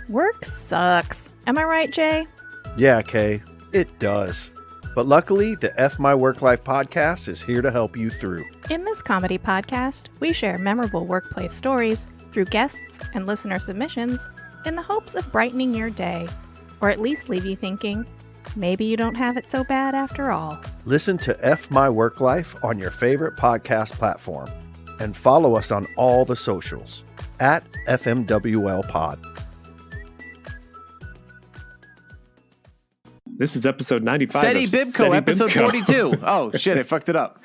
Work sucks. Am I right, Jay? Yeah, Kay, it does. But luckily, the F My Work Life podcast is here to help you through. In this comedy podcast, we share memorable workplace stories through guests and listener submissions in the hopes of brightening your day, or at least leave you thinking, maybe you don't have it so bad after all. Listen to F My Work Life on your favorite podcast platform and follow us on all the socials at FMWL Pod. This is episode 95 Seddy of Bimco, Seddy episode Bimco. 42. Oh, shit, I fucked it up.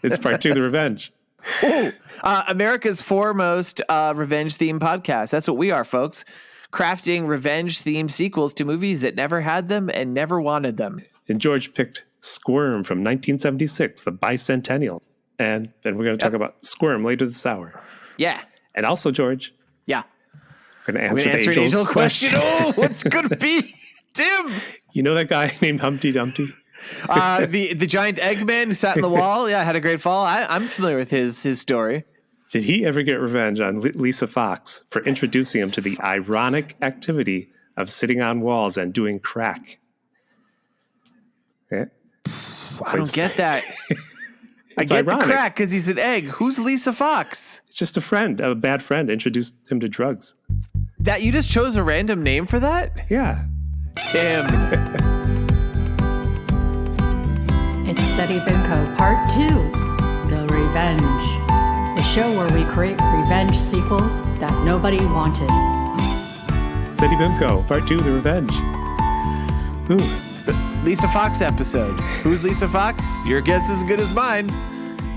It's part 2 of The Revenge. Ooh, America's foremost revenge-themed podcast. That's what we are, folks. Crafting revenge-themed sequels to movies that never had them and never wanted them. And George picked Squirm from 1976, the bicentennial. And then we're going to talk about Squirm later this hour. Yeah. And also, George, Yeah. we're going to answer an the angel question. Oh, what's going to be? Tim. You know that guy named Humpty Dumpty? The giant Eggman who sat in the wall. Yeah, had a great fall. I'm familiar with his story. Did he ever get revenge on Lisa Fox for introducing him to the ironic activity of sitting on walls and doing crack? Yeah. I don't get that. I It's get ironic. the crack because he's an egg. Who's Lisa Fox? It's just a bad friend introduced him to drugs. That you just chose a random name for that? Yeah. Tim. It's Seddy Bimco Part 2, The Revenge. The show where we create revenge sequels that nobody wanted. Seddy Bimco, part 2, The Revenge. Ooh. Lisa Fox episode. Who's Lisa Fox? Your guess is as good as mine.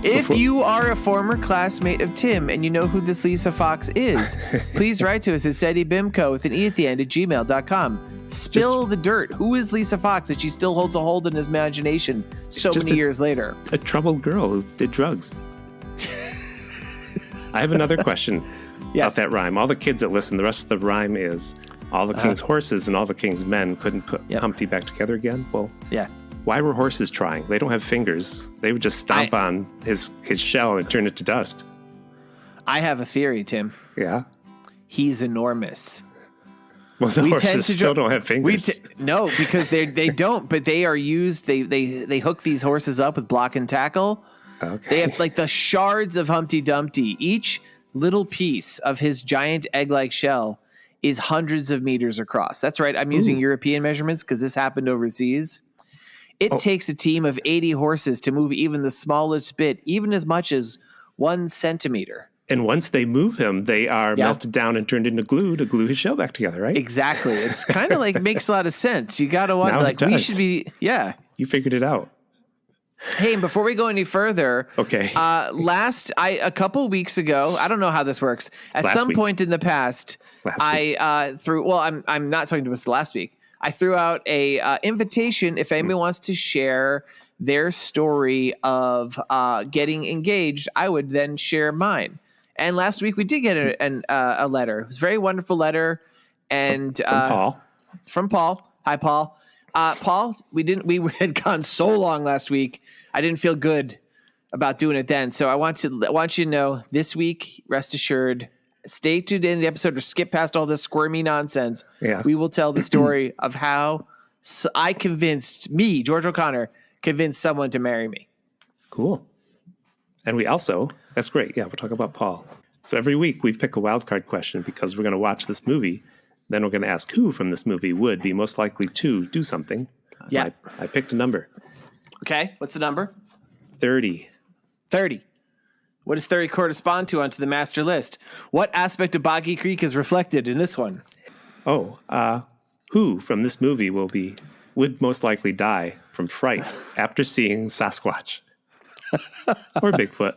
If you are a former classmate of Tim and you know who this Lisa Fox is, please write to us at SeddyBimco with an E at the end at gmail.com. Spill the dirt. Who is Lisa Fox that she still holds a hold in his imagination so many years later? A troubled girl who did drugs. I have another question about that rhyme. All the kids that listen, the rest of the rhyme is all the king's horses and all the king's men couldn't put Humpty back together again. Well, yeah. Why were horses trying? They don't have fingers. They would just stomp on his shell and turn it to dust. I have a theory, Tim. Yeah? He's enormous. Well, the horses still don't have fingers. No, because they don't, but they are used. They hook these horses up with block and tackle. Okay. They have like the shards of Humpty Dumpty. Each little piece of his giant egg-like shell is hundreds of meters across. That's right. I'm using European measurements because this happened overseas. It takes a team of 80 horses to move even the smallest bit, even as much as 1 centimeter. And once they move him, they are melted down and turned into glue to glue his shell back together, right? Exactly. It's kind of like makes a lot of sense. You got to wonder, like, we should be, You figured it out. Hey, and before we go any further, okay. A couple weeks ago, I don't know how this works. At some point in the past, I'm not talking to us last week. I threw out a invitation if anybody wants to share their story of getting engaged. I would then share mine. And last week we did get a letter. It was a very wonderful letter, and from Paul. Hi, Paul. Paul, we had gone so long last week. I didn't feel good about doing it then. So I want you to know this week, rest assured, stay tuned in the episode or skip past all this squirmy nonsense. Yeah. We will tell the story of how George O'Connor, convinced someone to marry me. Cool. And we also, that's great. Yeah, we're talking about Paul. So every week we pick a wildcard question because we're going to watch this movie. Then we're going to ask who from this movie would be most likely to do something. Yeah. I picked a number. Okay. What's the number? 30. 30. What does 30 correspond to onto the master list? What aspect of Boggy Creek is reflected in this one? Who from this movie would most likely die from fright after seeing Sasquatch? Or Bigfoot.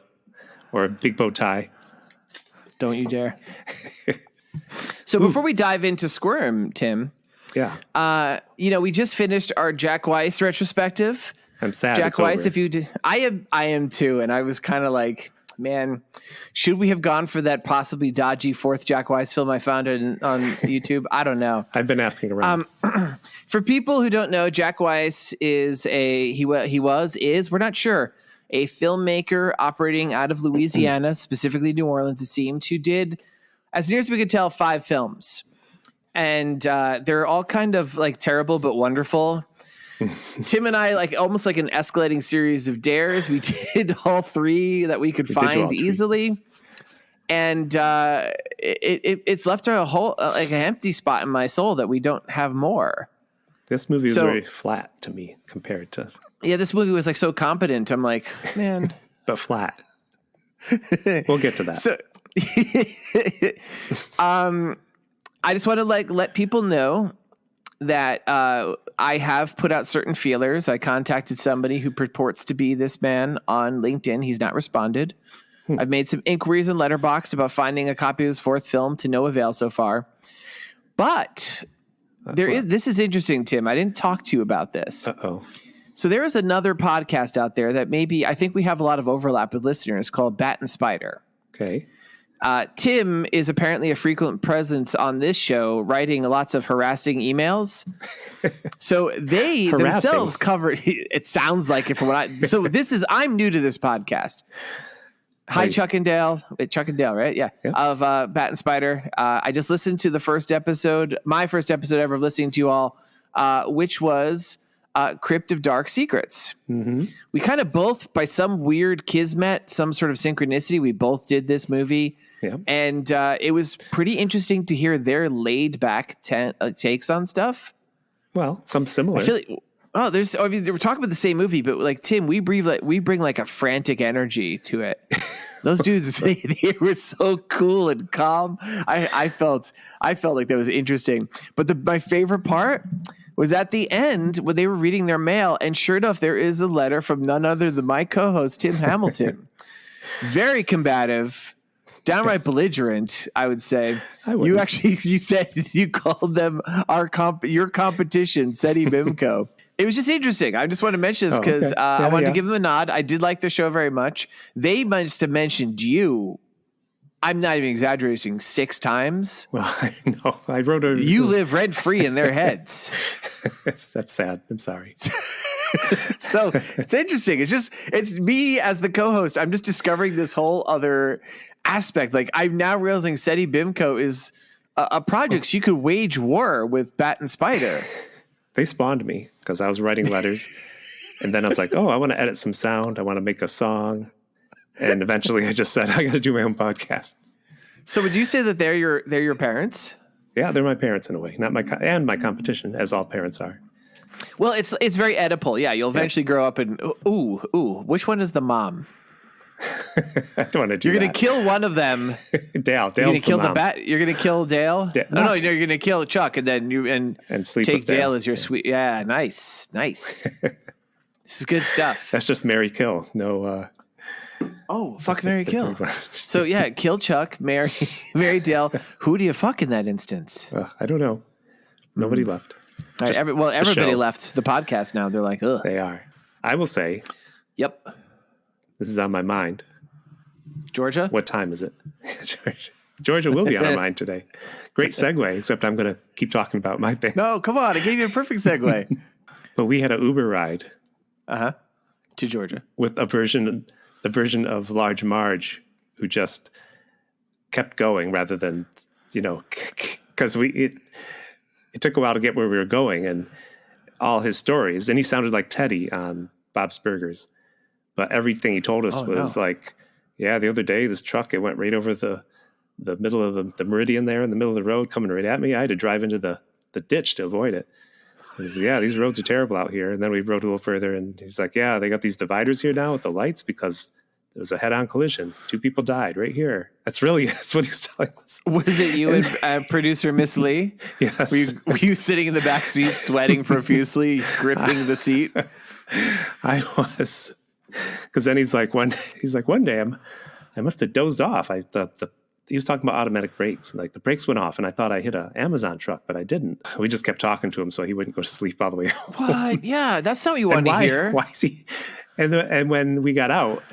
Or a big bow tie. Don't you dare. So before we dive into Squirm, Tim. Yeah. We just finished our Jack Weiss retrospective. I'm sad. Jack Weiss, if you did, I am too, and I was kind of like, man, should we have gone for that possibly dodgy 4th Jack Weiss film I found on YouTube? I don't know. I've been asking around. For people who don't know, Jack Weiss is we're not sure, a filmmaker operating out of Louisiana, specifically New Orleans, it seemed, who did, as near as we could tell, 5 films. and they're all kind of like terrible but wonderful. Tim and I, like almost like an escalating series of dares. We did all 3 that we could find easily. And it's left a whole like an empty spot in my soul that we don't have more. This movie is very flat to me compared to. Yeah, this movie was like so competent. I'm like, man, but flat. We'll get to that. So, I just want to let people know that I have put out certain feelers. I contacted somebody who purports to be this man on LinkedIn. He's not responded. I've made some inquiries in Letterboxd about finding a copy of his 4th film to no avail so far. But this is interesting, Tim. I didn't talk to you about this. Uh-oh. So there is another podcast out there that I think we have a lot of overlap with listeners called Bat and Spider. Okay. Tim is apparently a frequent presence on this show, writing lots of harassing emails. So they themselves covered. It sounds like it from what I'm new to this podcast. Hi, Chuck and Dale. Chuck and Dale, right? Yeah. Of Bat and Spider. I just listened to the first episode, my first episode ever of listening to you all, which was Crypt of Dark Secrets. Mm-hmm. We kind of both, by some weird kismet, some sort of synchronicity, we both did this movie. Yeah. And it was pretty interesting to hear their laid back takes on stuff. Well, some similar. I feel like, we're talking about the same movie, but like Tim, we bring like a frantic energy to it. Those dudes, they were so cool and calm. I felt like that was interesting. But my favorite part was at the end when they were reading their mail, and sure enough, there is a letter from none other than my co-host Tim Hamilton. Very combative, downright belligerent, I would say. You said you called them your competition, Seddy Bimco. It was just interesting. I just want to mention this because I wanted to give them a nod. I did like the show very much. They must have mentioned you. I'm not even exaggerating, 6 times. Well, I know. I wrote You live rent free in their heads. That's sad. I'm sorry. So it's interesting. It's me as the co-host. I'm just discovering this whole other aspect. Like I'm now realizing Seddy Bimco is a project you could wage war with Bat and Spider. They spawned me because I was writing letters, and then I was like, "Oh, I want to edit some sound. I want to make a song," and eventually I just said, "I got to do my own podcast." So, would you say that they're your parents? Yeah, they're my parents in a way, not my competition, as all parents are. Well, it's very Oedipal. Yeah, you'll eventually grow up and which one is the mom? I don't want to do. You're going to kill one of them. Dale. You're going to kill the bat. You're going to kill Dale. No, you're going to kill Chuck, and then and sleep take with Dale as your sweet. Yeah, nice. This is good stuff. That's just Mary Kill. No. Fuck Mary Kill. So yeah, kill Chuck, Mary Dale. Who do you fuck in that instance? I don't know. Nobody left. All right, everybody left the podcast now. They're like, ugh. They are. I will say. Yep. This is on my mind. Georgia? What time is it? Georgia will be on our mind today. Great segue, except I'm going to keep talking about my thing. No, come on. I gave you a perfect segue. But we had an Uber ride. To Georgia. With a version of Large Marge who just kept going rather than, because it took a while to get where we were going and all his stories. And he sounded like Teddy on Bob's Burgers. But everything he told us was like, yeah, the other day, this truck, it went right over the middle of the meridian there in the middle of the road coming right at me. I had to drive into the ditch to avoid it. He said, yeah, these roads are terrible out here. And then we rode a little further and he's like, yeah, they got these dividers here now with the lights because there was a head-on collision. 2 people died right here. That's what he was telling us. Was it you and producer Miss Lee? Yes. Were you sitting in the back seat sweating profusely, gripping the seat? I was. Because then he's like, one day I must have dozed off. He was talking about automatic brakes. And like the brakes went off and I thought I hit an Amazon truck, but I didn't. We just kept talking to him so he wouldn't go to sleep all the way home. What? Yeah, that's not what you wanted to hear. Why is he? And when we got out,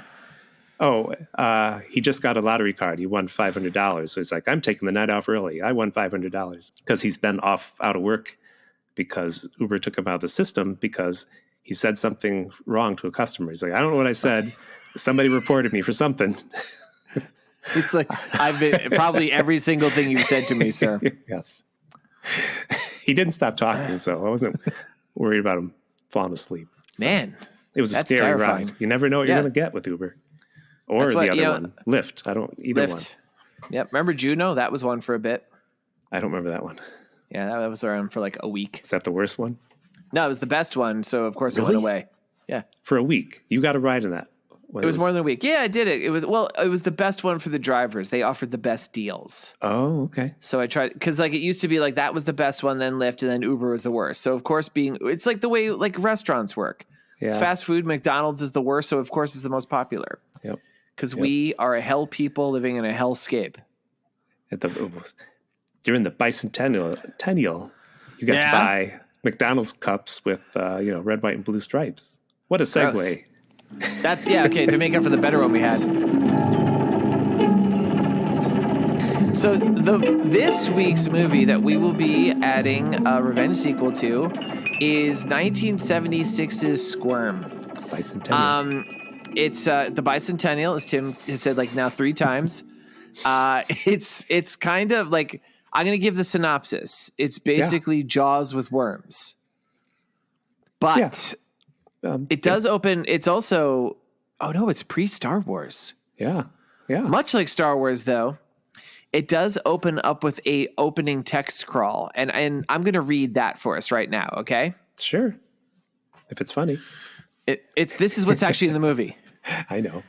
he just got a lottery card. He won $500. So he's like, I'm taking the night off early. I won $500 because he's been out of work because Uber took him out of the system because he said something wrong to a customer. He's like, I don't know what I said. Somebody reported me for something. It's like, I've been probably every single thing you've said to me, sir. Yes. He didn't stop talking, so I wasn't worried about him falling asleep. So Man, it was a that's scary terrifying. ride. You never know what you're going to get with Uber. Or That's the what, other one, Lyft. I don't, either one. Yep. Remember Juno? That was one for a bit. I don't remember that one. Yeah, that was around for like a week. Is that the worst one? No, it was the best one. So of course it went away. Yeah. For a week. You got a ride in that. It was more than a week. Yeah, I did it. It was the best one for the drivers. They offered the best deals. Oh, okay. So I tried, because like it used to be like that was the best one, then Lyft, and then Uber was the worst. So of course it's like the way like restaurants work. Yeah. It's fast food. McDonald's is the worst. So of course it's the most popular. Yep. Because we are a hell people living in a hellscape. During the bicentennial, you got to buy McDonald's cups with red, white, and blue stripes. What a segue. Gross. That's okay, to make up for the better one we had. So this week's movie that we will be adding a revenge sequel to is 1976's Squirm. Bicentennial. It's the bicentennial, as Tim has said like now 3 times. It's kind of like, I'm going to give the synopsis. It's basically Jaws with worms. But it does open. It's also, it's pre-Star Wars. Yeah. Yeah. Much like Star Wars, though, it does open up with a opening text crawl. And I'm going to read that for us right now, okay? Sure. If it's funny. This is what's actually in the movie. I know.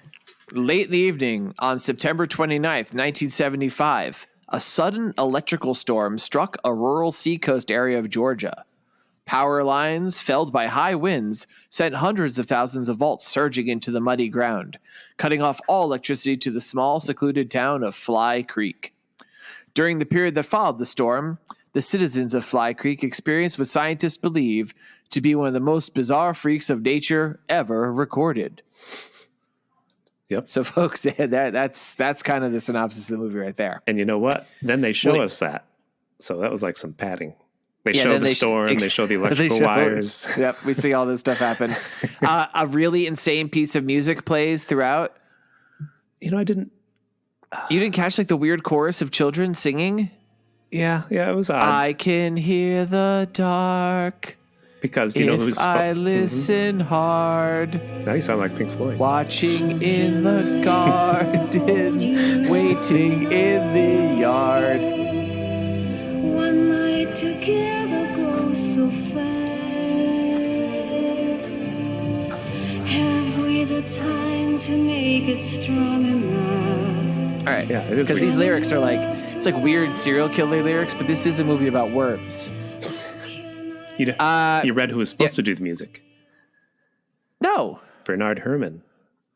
Late in the evening on September 29th, 1975, a sudden electrical storm struck a rural seacoast area of Georgia. Power lines, felled by high winds, sent hundreds of thousands of volts surging into the muddy ground, cutting off all electricity to the small, secluded town of Fly Creek. During the period that followed the storm, the citizens of Fly Creek experienced what scientists believe to be one of the most bizarre freaks of nature ever recorded. Yep. So, folks, that's kind of the synopsis of the movie right there. And you know what? Then they show us that. So that was like some padding. They show the storm. They show the electrical wires. Yep, we see all this stuff happen. A really insane piece of music plays throughout. I didn't. You didn't catch like the weird chorus of children singing? Yeah, it was odd. I can hear the dark. Because you know who's. I listen hard. Now you sound like Pink Floyd. Watching in the garden, waiting in the yard. One night together goes so fast. Have we the time to make it strong enough? All right, yeah, it is because these lyrics are like, it's like weird serial killer lyrics, but this is a movie about worms. You read who was supposed to do the music? No. Bernard Herrmann,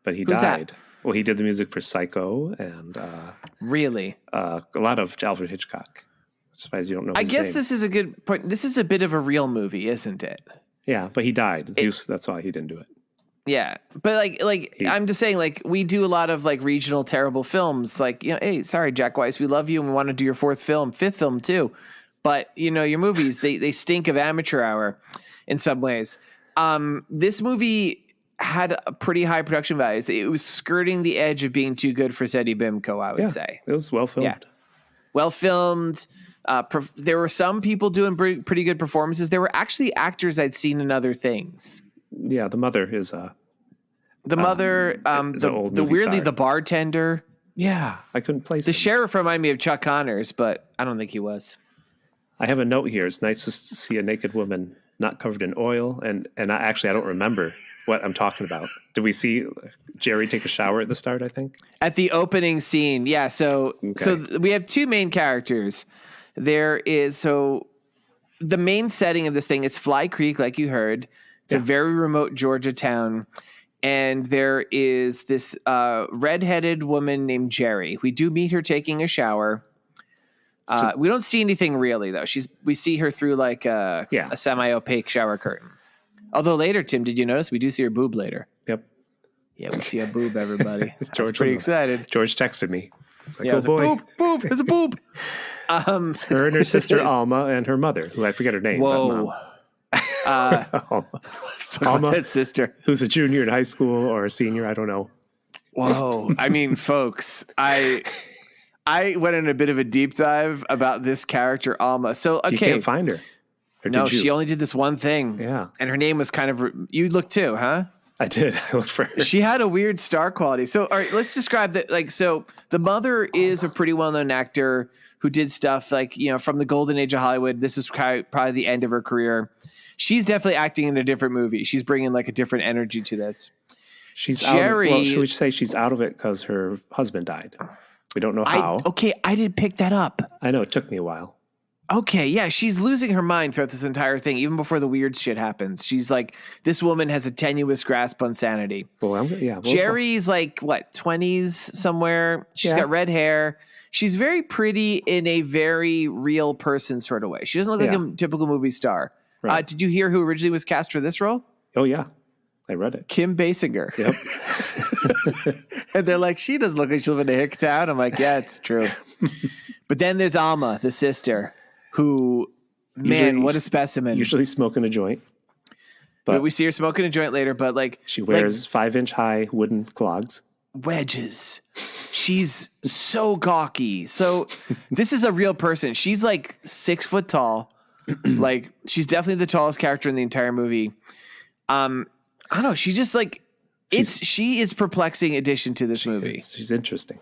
but he Who's died. That? Well, he did the music for Psycho and really a lot of Alfred Hitchcock. I'm surprised you don't know. I guess name. this is a good point. This is a bit of a real movie, isn't it? Yeah, but he died. That's why he didn't do it. Yeah, but I'm just saying, like, we do a lot of like regional terrible films. Like, hey, sorry, Jack Weiss, we love you, and we want to do your 4th film, 5th film too. But your movies, they stink of amateur hour in some ways. This movie had a pretty high production values. It was skirting the edge of being too good for Seddy Bimco, I would say. It was well filmed. Yeah. Well filmed. There were some people doing pretty good performances. There were actually actors I'd seen in other things. Yeah, the mother is the weirdly star. the bartender. Yeah, I couldn't place the him. Sheriff reminded me of Chuck Connors, but I don't think he was. I have a note here. It's nice to see a naked woman not covered in oil, and I don't remember what I'm talking about. Did we see Jerry take a shower at the start? I think at the opening scene. Yeah. So we have 2 main characters. There is the main setting of this thing. It's Fly Creek, like you heard. It's a very remote Georgia town. And there is this redheaded woman named Jerry. We do meet her taking a shower. We don't see anything really, though. We see her through like a semi-opaque shower curtain. Although later, Tim, did you notice we do see her boob later? Yep. Yeah, we see a boob, everybody. George pretty excited. George texted me. It's like, yeah, boy. Boob, there's a boob. Her and her sister Alma and her mother, who I forget her name. Whoa. Let's talk about that sister. Who's a junior in high school or a senior, I don't know. Whoa. I mean, folks, I I went in a bit of a deep dive about this character, Alma. So, okay. You can't find her. Or No, did you? she only did this one thing. Yeah. And her name was kind of, you looked too, huh? I did. I looked for her. She had a weird star quality. So, all right, let's describe that. Like, so the mother is a pretty well-known actor who did stuff like, you know, from the golden age of Hollywood. This is probably the end of her career. She's definitely acting in a different movie. She's bringing like a different energy to this. She's Jerry. Well, should we say she's out of it because her husband died? We don't know how. I did pick that up. I know it took me a while. Okay, yeah, she's losing her mind throughout this entire thing, even before the weird shit happens. She's like, this woman has a tenuous grasp on sanity. Well, Jerry's like, what, 20s somewhere? She's got red hair. She's very pretty in a very real person sort of way. She doesn't look like a typical movie star. Right. Did you hear who originally was cast for this role? Oh, yeah. I read it. Kim Basinger. Yep. And they're like, she doesn't look like she lives in a hick town. I'm like, yeah, it's true. But then there's Alma, the sister, who, man, what a specimen. Usually smoking a joint. But we see her smoking a joint later, but like. She wears 5-inch high wooden clogs. Wedges. She's so gawky. So this is a real person. She's like 6 foot tall. Like, she's definitely the tallest character in the entire movie. I don't know. She just like she is perplexing addition to this movie. She's interesting.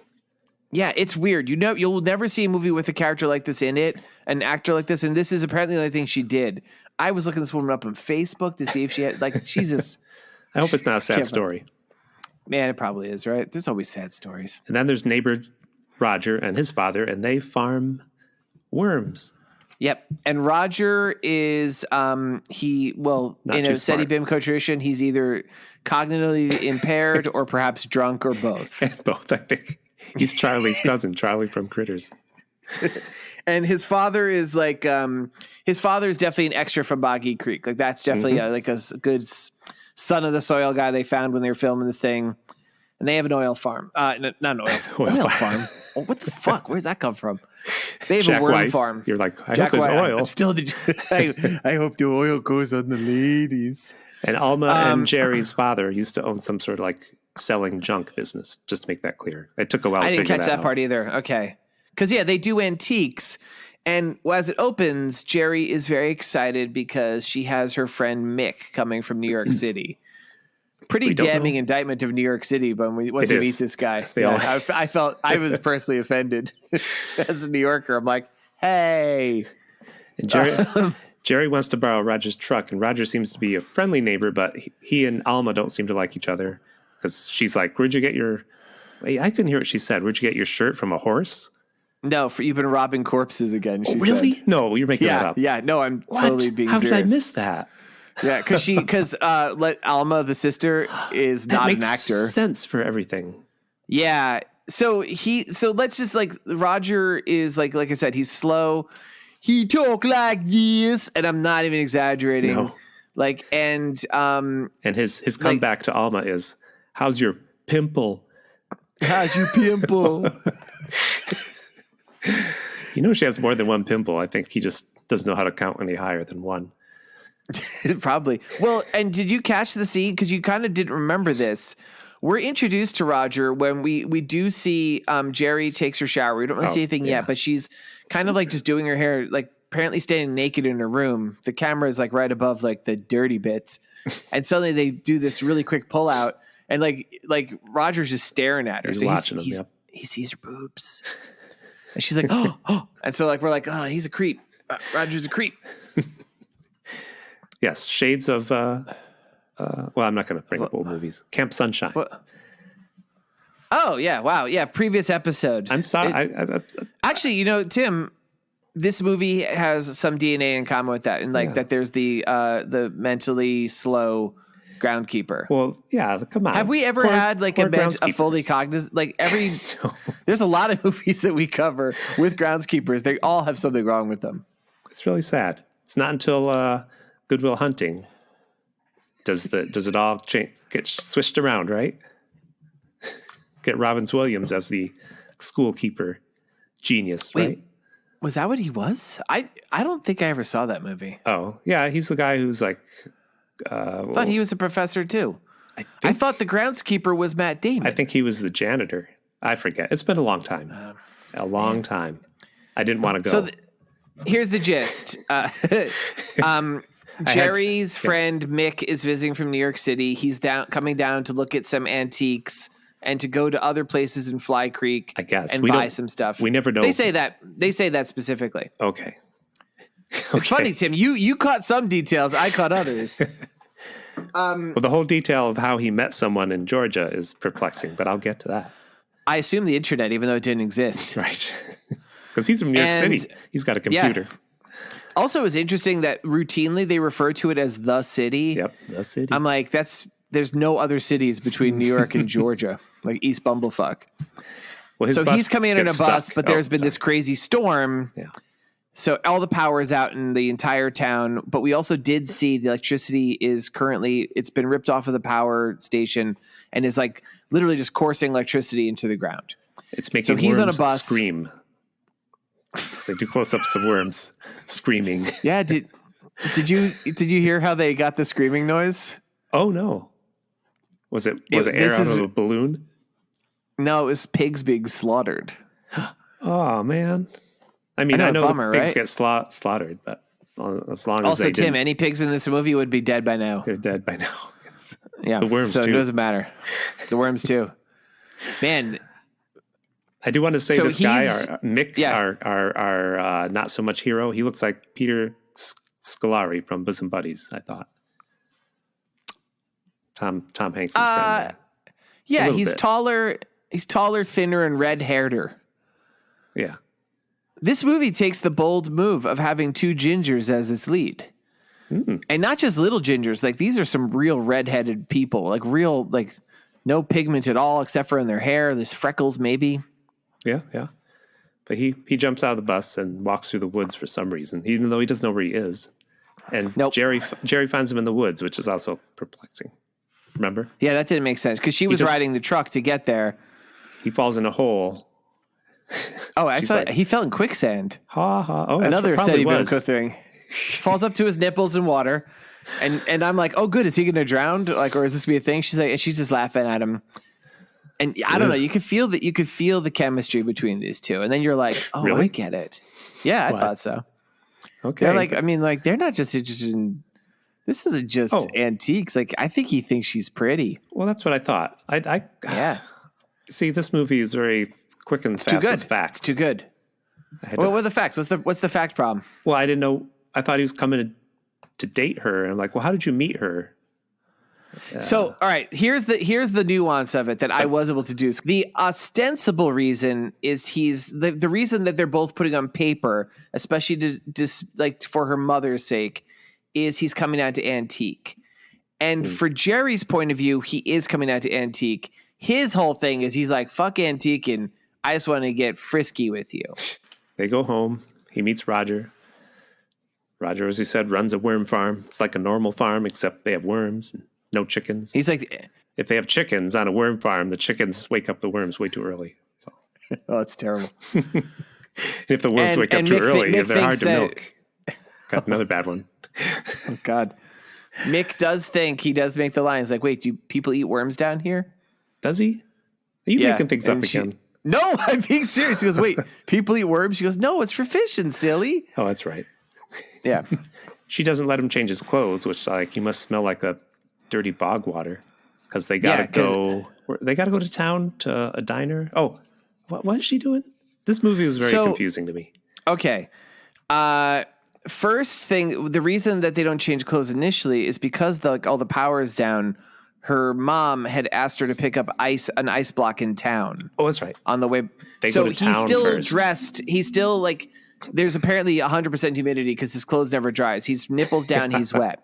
Yeah, it's weird. You'll never see a movie with a character like this in it, an actor like this, and this is apparently the only thing she did. I was looking this woman up on Facebook to see if she had like she's just. I hope it's not a sad story. Man, it probably is, right? There's always sad stories. And then there's neighbor Roger and his father, and they farm worms. Yep. And Roger is, in a Seddy Bimco tradition, he's either cognitively impaired or perhaps drunk or both. Both, I think. He's Charlie's cousin, Charlie from Critters. And his father is like, his father is definitely an extra from Boggy Creek. Like that's definitely like a good son of the soil guy they found when they were filming this thing. And they have an oil farm. Not an oil farm. Oh, what the fuck? Where's that come from? They have Jack a worm Weiss. farm. You're like, I hope there's oil. I'm still I hope the oil goes on the ladies. And Alma and Jerry's father used to own some sort of like selling junk business, just to make that clear. It took a while to figure that out. I didn't catch that part either. Okay. Because, they do antiques. And as it opens, Jerry is very excited because she has her friend Mick coming from New York City. Pretty damning indictment of New York City, but once you meet this guy, I felt I was personally offended as a New Yorker. I'm like, hey. And Jerry wants to borrow Roger's truck, and Roger seems to be a friendly neighbor, but he and Alma don't seem to like each other because she's like, where'd you get your... I couldn't hear what she said. Where'd you get your shirt from a horse? No, you've been robbing corpses again, she really? said. No, you're making that up. Yeah, no, I'm totally being How serious. How did I miss that? Yeah, because Alma, the sister, is not an actor. Makes sense for everything. Yeah. So let's just like Roger is like I said, he's slow. He talk like this, and I'm not even exaggerating. No. Like and his comeback to Alma is, "How's your pimple? How's your pimple?" You know she has more than one pimple. I think he just doesn't know how to count any higher than one. Probably. Well, and did you catch the scene? Because you kind of didn't remember this. We're introduced to Roger when we do see Jerry takes her shower. We don't really see anything yet, but she's kind of like just doing her hair, like apparently standing naked in her room. The camera is like right above like the dirty bits. And suddenly they do this really quick pull out, and like Roger's just staring at her. He's watching them. Yep. He sees her boobs. And she's like, oh. And so like we're like, oh, he's a creep. Roger's a creep. Yes, shades of. Well, I'm not going to bring up old movies. Camp Sunshine. Oh yeah! Wow! Yeah, previous episode. I'm sorry. Actually, Tim, this movie has some DNA in common with that, and that there's the mentally slow groundkeeper. Well, yeah. Come on. Have we ever had like a fully cognizant? Like no. There's a lot of movies that we cover with groundskeepers. They all have something wrong with them. It's really sad. It's not until Good Will Hunting does it all get switched around, right? Get Robin Williams as the schoolkeeper genius, right? Wait, was that what he was? I don't think I ever saw that movie. Oh, yeah, he's the guy who's like... I thought he was a professor too. I thought the groundskeeper was Matt Damon. I think he was the janitor. I forget. It's been a long time. A long time. I didn't want to go. So here's the gist. Jerry's friend Mick is visiting from New York City. He's coming down to look at some antiques and to go to other places in Fly Creek, I guess, and buy some stuff. We never know. They say that specifically. Okay. It's funny, Tim. You caught some details. I caught others. Well, the whole detail of how he met someone in Georgia is perplexing, but I'll get to that. I assume the internet, even though it didn't exist. Right. Because he's from New York City. He's got a computer. Yeah. Also, it was interesting that routinely they refer to it as the city. Yep, the city. I'm like, there's no other cities between New York and Georgia, like East Bumblefuck. Well, so he's coming in a bus, but there's been this crazy storm. Yeah. So all the power is out in the entire town, but we also did see the electricity it's been ripped off of the power station and is like literally just coursing electricity into the ground. It's making he's worms on a bus. Scream. So they do close-ups of worms screaming. Yeah. Did you hear how they got the screaming noise? Oh no. Was it air out of a balloon? No, it was pigs being slaughtered. Oh man. I mean, I know bummer, the pigs right? get slaughtered, but as long as also, they Tim, didn't, any pigs in this movie would be dead by now. they're dead by now. Yeah, the worms so too. it doesn't matter. The worms too. Man, I do want to say this guy, Mick, yeah. our not so much hero. He looks like Peter Scolari from Bosom Buddies. I thought Tom Hanks' friend. Yeah, he's taller. He's taller, thinner, and red-haireder. Yeah. This movie takes the bold move of having two gingers as its lead. And not just little gingers. Like, these are some real redheaded people. Like, real, like, no pigment at all except for in their hair. There's freckles, maybe. Yeah. But he jumps out of the bus and walks through the woods for some reason, even though he doesn't know where he is. And Jerry finds him in the woods, which is also perplexing. Remember? Yeah, that didn't make sense because she was riding the truck to get there. He falls in a hole. Oh, I thought he fell in quicksand. Ha ha! Oh, another Seddy Bimco thing. Falls up to his nipples in water, and I'm like, oh, good. Is he going to drown? Like, or is this be a thing? She's like, and she's just laughing at him. And I don't know. You could feel that. You could feel the chemistry between these two, and then you're like, oh, really? I get it. Yeah, I thought so. Okay. They're like, I mean, like, they're not just interested in. This isn't just antiques. Like, I think he thinks she's pretty. Well, that's what I thought. Yeah. See, this movie is very quick and fast too good. with facts. It's too good. What are the facts? What's the fact problem? Well, I didn't know. I thought he was coming to date her, and I'm like, well, how did you meet her? So, all right, here's the nuance of it that I was able to do. The ostensible reason is the reason that they're both putting on paper, especially to like for her mother's sake, is he's coming out to Antique. And for Jerry's point of view, he is coming out to Antique. His whole thing is he's like, fuck Antique, and I just want to get frisky with you. They go home. He meets Roger. Roger, as he said, runs a worm farm. It's like a normal farm, except they have worms and no chickens. He's like, if they have chickens on a worm farm, the chickens wake up the worms way too early. So. Oh, it's terrible. If the worms wake up too early, they're hard to milk. Got another bad one. Oh, God. Mick does think he does make the line. He's like, wait, do people eat worms down here? Does he? Are you making things up again? No, I'm being serious. He goes, wait, people eat worms? She goes, no, it's for fishing, silly. Oh, that's right. Yeah. She doesn't let him change his clothes, which he must smell like a dirty bog water because they gotta go. They gotta go to town to a diner. Oh, what is she doing? This movie was very confusing to me. Okay. First thing, the reason that they don't change clothes initially is because all the power is down. Her mom had asked her to pick up an ice block in town. Oh, that's right. On the way. So he's still dressed. He's still like, there's apparently 100% humidity because his clothes never dries. He's nipples down. He's wet.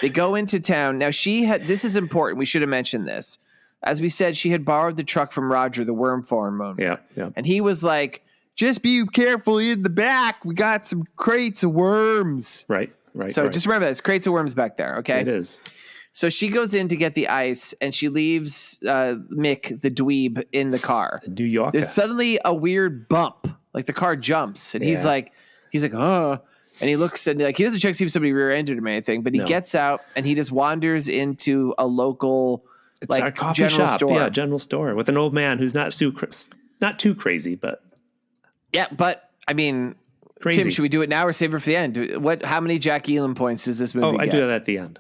They go into town. Now this is important. We should have mentioned this. As we said, she had borrowed the truck from Roger, the worm farm owner. Yeah. And he was like, just be careful in the back. We got some crates of worms. Right. So just remember that. It's crates of worms back there. Okay. It is. So she goes in to get the ice, and she leaves Mick, the dweeb, in the car. The New Yorker. There's suddenly a weird bump, like the car jumps, and he's like, oh, and he looks and he doesn't check to see if somebody rear-ended him or anything, but he gets out and he just wanders into a local a coffee general shop, store. general store with an old man who's not too crazy, but Yeah, but I mean, Crazy. Tim, should we do it now or save it for the end? How many Jack Elam points does this movie get? I do that at the end.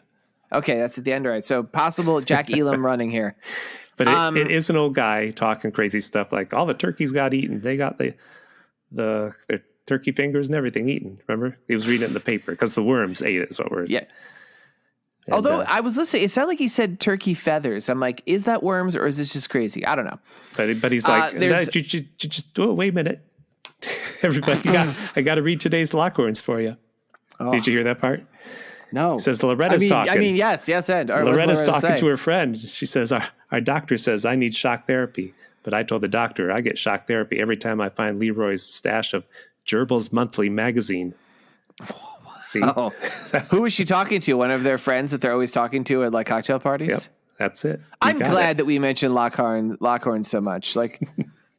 Okay, that's at the end, right? So possible Jack Elam running here. But it is an old guy talking crazy stuff like all the turkeys got eaten. They got their turkey fingers and everything eaten. Remember? He was reading it in the paper because the worms ate it is what we're... Yeah. And, although I was listening, it sounded like he said turkey feathers. I'm like, is that worms or is this just crazy? I don't know. But he's like, wait a minute. Everybody, I got to read today's Lockhorns for you. Oh. Did you hear that part? No. It says Loretta's talking. I mean, yes, and Loretta's talking to her friend. She says, our doctor says I need shock therapy. But I told the doctor I get shock therapy every time I find Leroy's stash of Gerbil's Monthly magazine. See? Oh. Who is she talking to? One of their friends that they're always talking to at like cocktail parties? Yep, that's it. I'm glad that we mentioned Lockhorn so much. Like,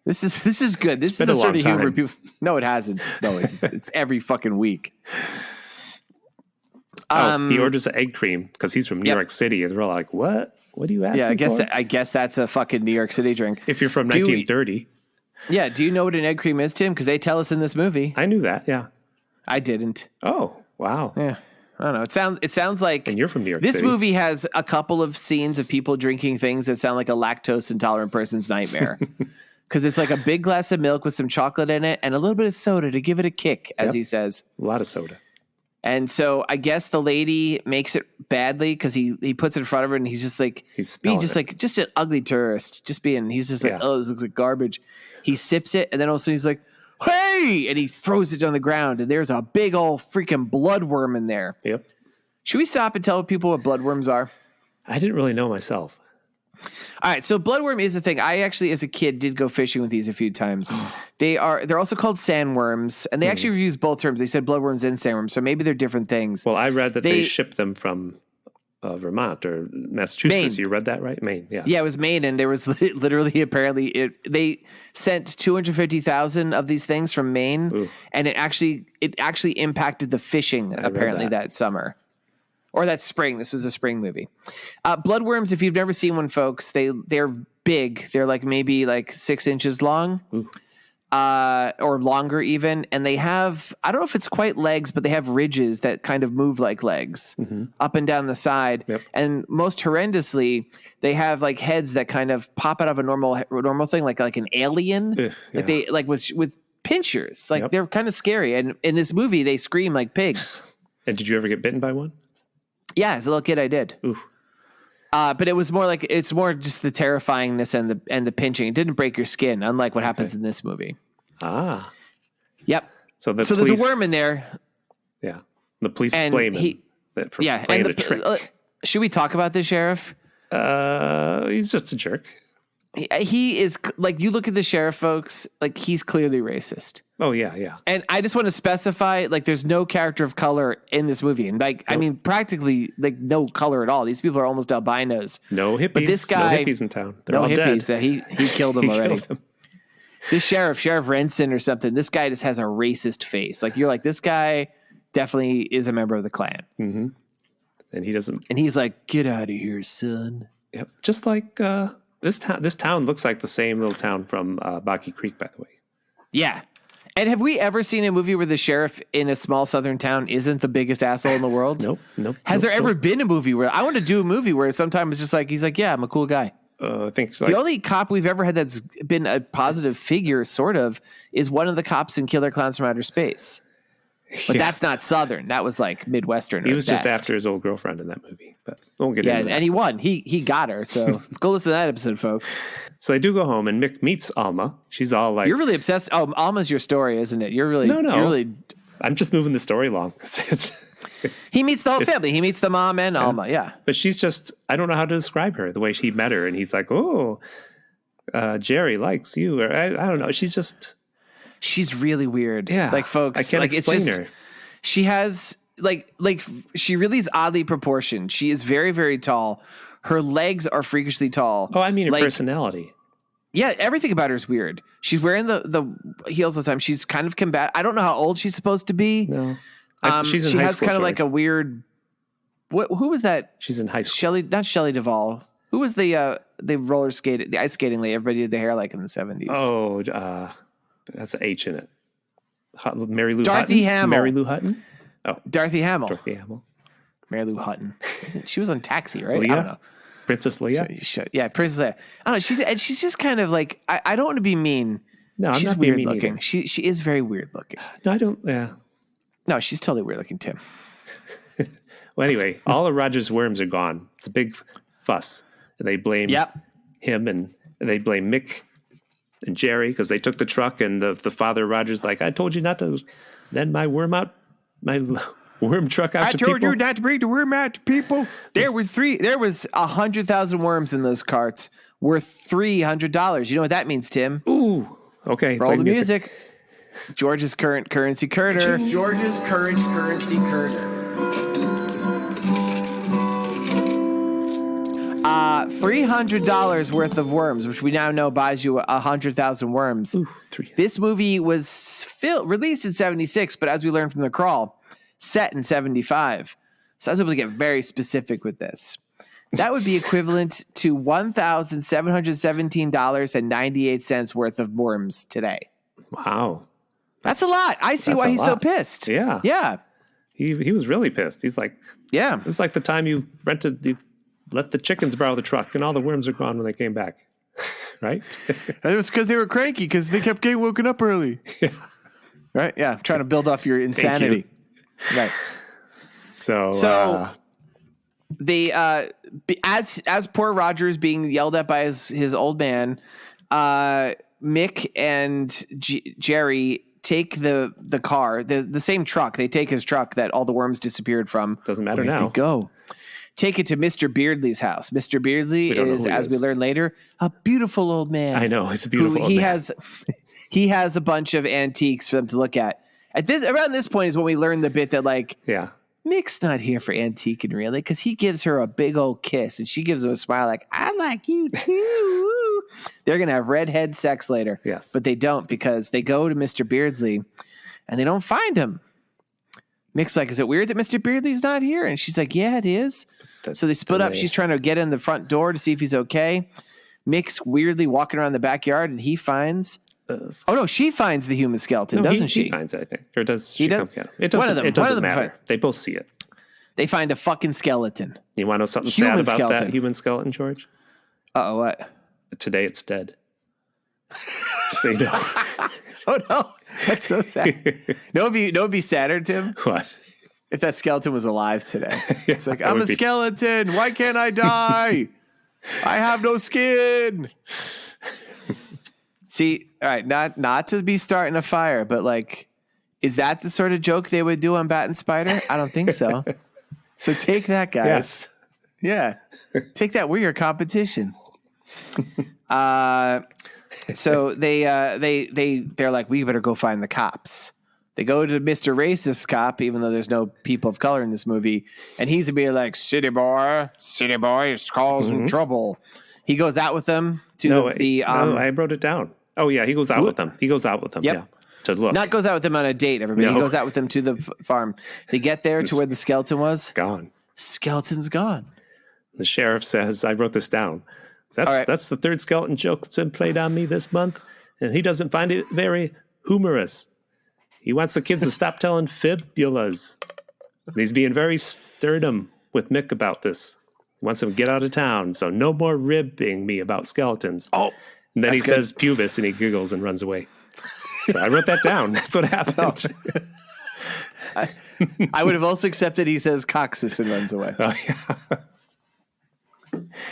this is good. This is the sort of humor people... No, it hasn't. No, it's every fucking week. He orders an egg cream because he's from New York City, and we're all like, "What? What do you ask?" Yeah, I guess that's a fucking New York City drink. If you're from 1930. Yeah. Do you know what an egg cream is, Tim? Because they tell us in this movie. I knew that. Yeah. I didn't. Oh, wow. Yeah. I don't know. It sounds like. And you're from New York This City. movie has a couple of scenes of people drinking things that sound like a lactose intolerant person's nightmare. Because it's like a big glass of milk with some chocolate in it and a little bit of soda to give it a kick, as he says. A lot of soda. And so I guess the lady makes it badly because he puts it in front of her and he's just like being just an ugly tourist. He's just like, oh, this looks like garbage. He sips it and then all of a sudden he's like, hey, and he throws it down the ground and there's a big old freaking bloodworm in there. Yep. Should we stop and tell people what bloodworms are? I didn't really know myself. All right, so bloodworm is the thing. I actually, as a kid, did go fishing with these a few times. They're also called sandworms, and they actually use both terms. They said bloodworms and sandworms, so maybe they're different things. Well, I read that they ship them from Vermont or Massachusetts. Maine. You read that right? Maine, yeah. Yeah, it was Maine, and there was literally apparently they sent 250,000 of these things from Maine, Ooh. And it actually impacted the fishing apparently that summer. Or that spring. This was a spring movie. Bloodworms, if you've never seen one, folks, they're big. They're like maybe like 6 inches long, or longer even. And they have, I don't know if it's quite legs, but they have ridges that kind of move like legs up and down the side. Yep. And most horrendously, they have like heads that kind of pop out of a normal thing, like an alien. Like they like with pinchers. Like they're kind of scary. And in this movie, they scream like pigs. And did you ever get bitten by one? Yeah, as a little kid, I did. Ooh. But it was more like it's more just the terrifyingness and the pinching. It didn't break your skin, unlike what happens in this movie. Ah. Yep. So there's a worm in there. Yeah. The police blame him for playing a trick. Should we talk about this, Sheriff? He's just a jerk. He is, like, you look at the sheriff, folks, like, he's clearly racist. Oh, yeah, yeah. And I just want to specify, like, there's no character of color in this movie. And, like, I mean, practically, like, no color at all. These people are almost albinos. No hippies. But this guy, no hippies in town. They're all dead. He killed them already. This Sheriff Renson or something, this guy just has a racist face. Like, you're like, this guy definitely is a member of the Klan. Mm-hmm. And he doesn't. And he's like, get out of here, son. Yep. Just like, This town looks like the same little town from Baki Creek, by the way. Yeah. And have we ever seen a movie where the sheriff in a small southern town isn't the biggest asshole in the world? Nope. Has there ever been a movie where I want to do a movie where sometimes it's just like, he's like, yeah, I'm a cool guy. I think the only cop we've ever had that's been a positive figure, sort of, is one of the cops in Killer Clowns from Outer Space. But that's not Southern. That was like Midwestern. He was just after his old girlfriend in that movie. But won't get into that. And he won. He got her. So go listen to that episode, folks. So they do go home, and Mick meets Alma. She's all like, "You're really obsessed." Oh, Alma's your story, isn't it? You're really no. You're really... I'm just moving the story along. He meets the whole family. He meets the mom and Alma. Yeah, but she's just, I don't know how to describe her. The way he met her, and he's like, "Oh, Jerry likes you," or I don't know. She's really weird. Yeah. Like, folks, I can't explain her. She has like she really is oddly proportioned. She is very, very tall. Her legs are freakishly tall. Oh, I mean her personality. Yeah, everything about her is weird. She's wearing the heels all the time. She's kind of combative. I don't know how old she's supposed to be. No. She has kind of like a weird. Who was that? She's in high school. Not Shelley Duvall. Who was the ice skating lady? Everybody did the hair like in the 70s. Oh, that's an H in it. Mary Lou Dorothy Hutton? Hamill. Mary Lou Hutton? Oh, Dorothy Hamill. Dorothy Hamill. Mary Lou Hutton. She was on Taxi, right? Leah? I don't know. Princess Leia? Yeah, Princess Leia. I don't know. She's just kind of like, I don't want to be mean. No, I'm she's not being weird mean looking. either. She is very weird looking. No, I don't. Yeah. No, she's totally weird looking, Tim. Well, anyway, all of Roger's worms are gone. It's a big fuss. And they blame him and they blame Mick and Jerry because they took the truck and the father Roger's like, I told you not to lend my worm truck out to people. I told you not to bring the worm out to people. There was 100,000 worms in those carts worth $300. You know what that means, Tim? Ooh. Okay. Roll the music. George's current currency Curter. George's current currency Curter. $300 worth of worms, which we now know buys you 100,000 worms. Ooh, this movie was released in 76, but as we learned from the crawl, set in 75. So I was able to get very specific with this. That would be equivalent to $1,717.98 worth of worms today. Wow. That's a lot. I see why he's so pissed. Yeah. Yeah. He was really pissed. He's like, yeah. It's like the time you let the chickens borrow the truck and all the worms are gone when they came back. Right? And it was because they were cranky because they kept getting woken up early. Yeah. Right? Yeah. Trying to build off your insanity. Right. So they as poor Roger's being yelled at by his old man, Mick and Jerry take the car, the same truck. They take his truck that all the worms disappeared from. Doesn't matter now. They go. Take it to Mr. Beardley's house. Mr. Beardley is, as we learn later, a beautiful old man. I know. He's a beautiful old man. He has a bunch of antiques for them to look at. Around this point is when we learn the bit that Mick's not here for antiquing really, because he gives her a big old kiss and she gives him a smile like, I like you too. They're going to have redhead sex later. Yes. But they don't, because they go to Mr. Beardsley and they don't find him. Mick's like, is it weird that Mr. Beardsley's not here? And she's like, yeah, it is. So they split up. She's trying to get in the front door to see if he's okay. Mick's weirdly walking around the backyard and he finds... she finds the human skeleton, doesn't she? He finds it, I think. Or does she come get it? It doesn't matter. They both see it. They find a fucking skeleton. You want to know something sad about that human skeleton, George? Uh-oh, what? Today it's dead. Just so you know. Oh, no. That's so sad. No, it'd be sadder, Tim? What? If that skeleton was alive today. It's like, I'm a skeleton. Why can't I die? I have no skin. See, all right, not to be starting a fire, but like, is that the sort of joke they would do on Bat and Spider? I don't think so. So take that, guys. Yes. Yeah. Take that. We're your competition. So they're like, we better go find the cops. They go to Mr. Racist Cop, even though there's no people of color in this movie, and he's a bit like, city boy, is causing trouble. He goes out with them to I wrote it down. Oh yeah, he goes out with them. Yep. Yeah, to look. Not goes out with them on a date, everybody. No. He goes out with them to the farm. They get there to where the skeleton was. Gone. Skeleton's gone. The sheriff says, I wrote this down. That's the third skeleton joke that's been played on me this month, and he doesn't find it very humorous. He wants the kids to stop telling fibulas. He's being very stern with Mick about this. He wants them to get out of town, so no more ribbing me about skeletons. Oh, and then he says pubis, and he giggles and runs away. So I wrote that down. That's what happened. Oh. I would have also accepted he says coccyx and runs away. Oh, yeah.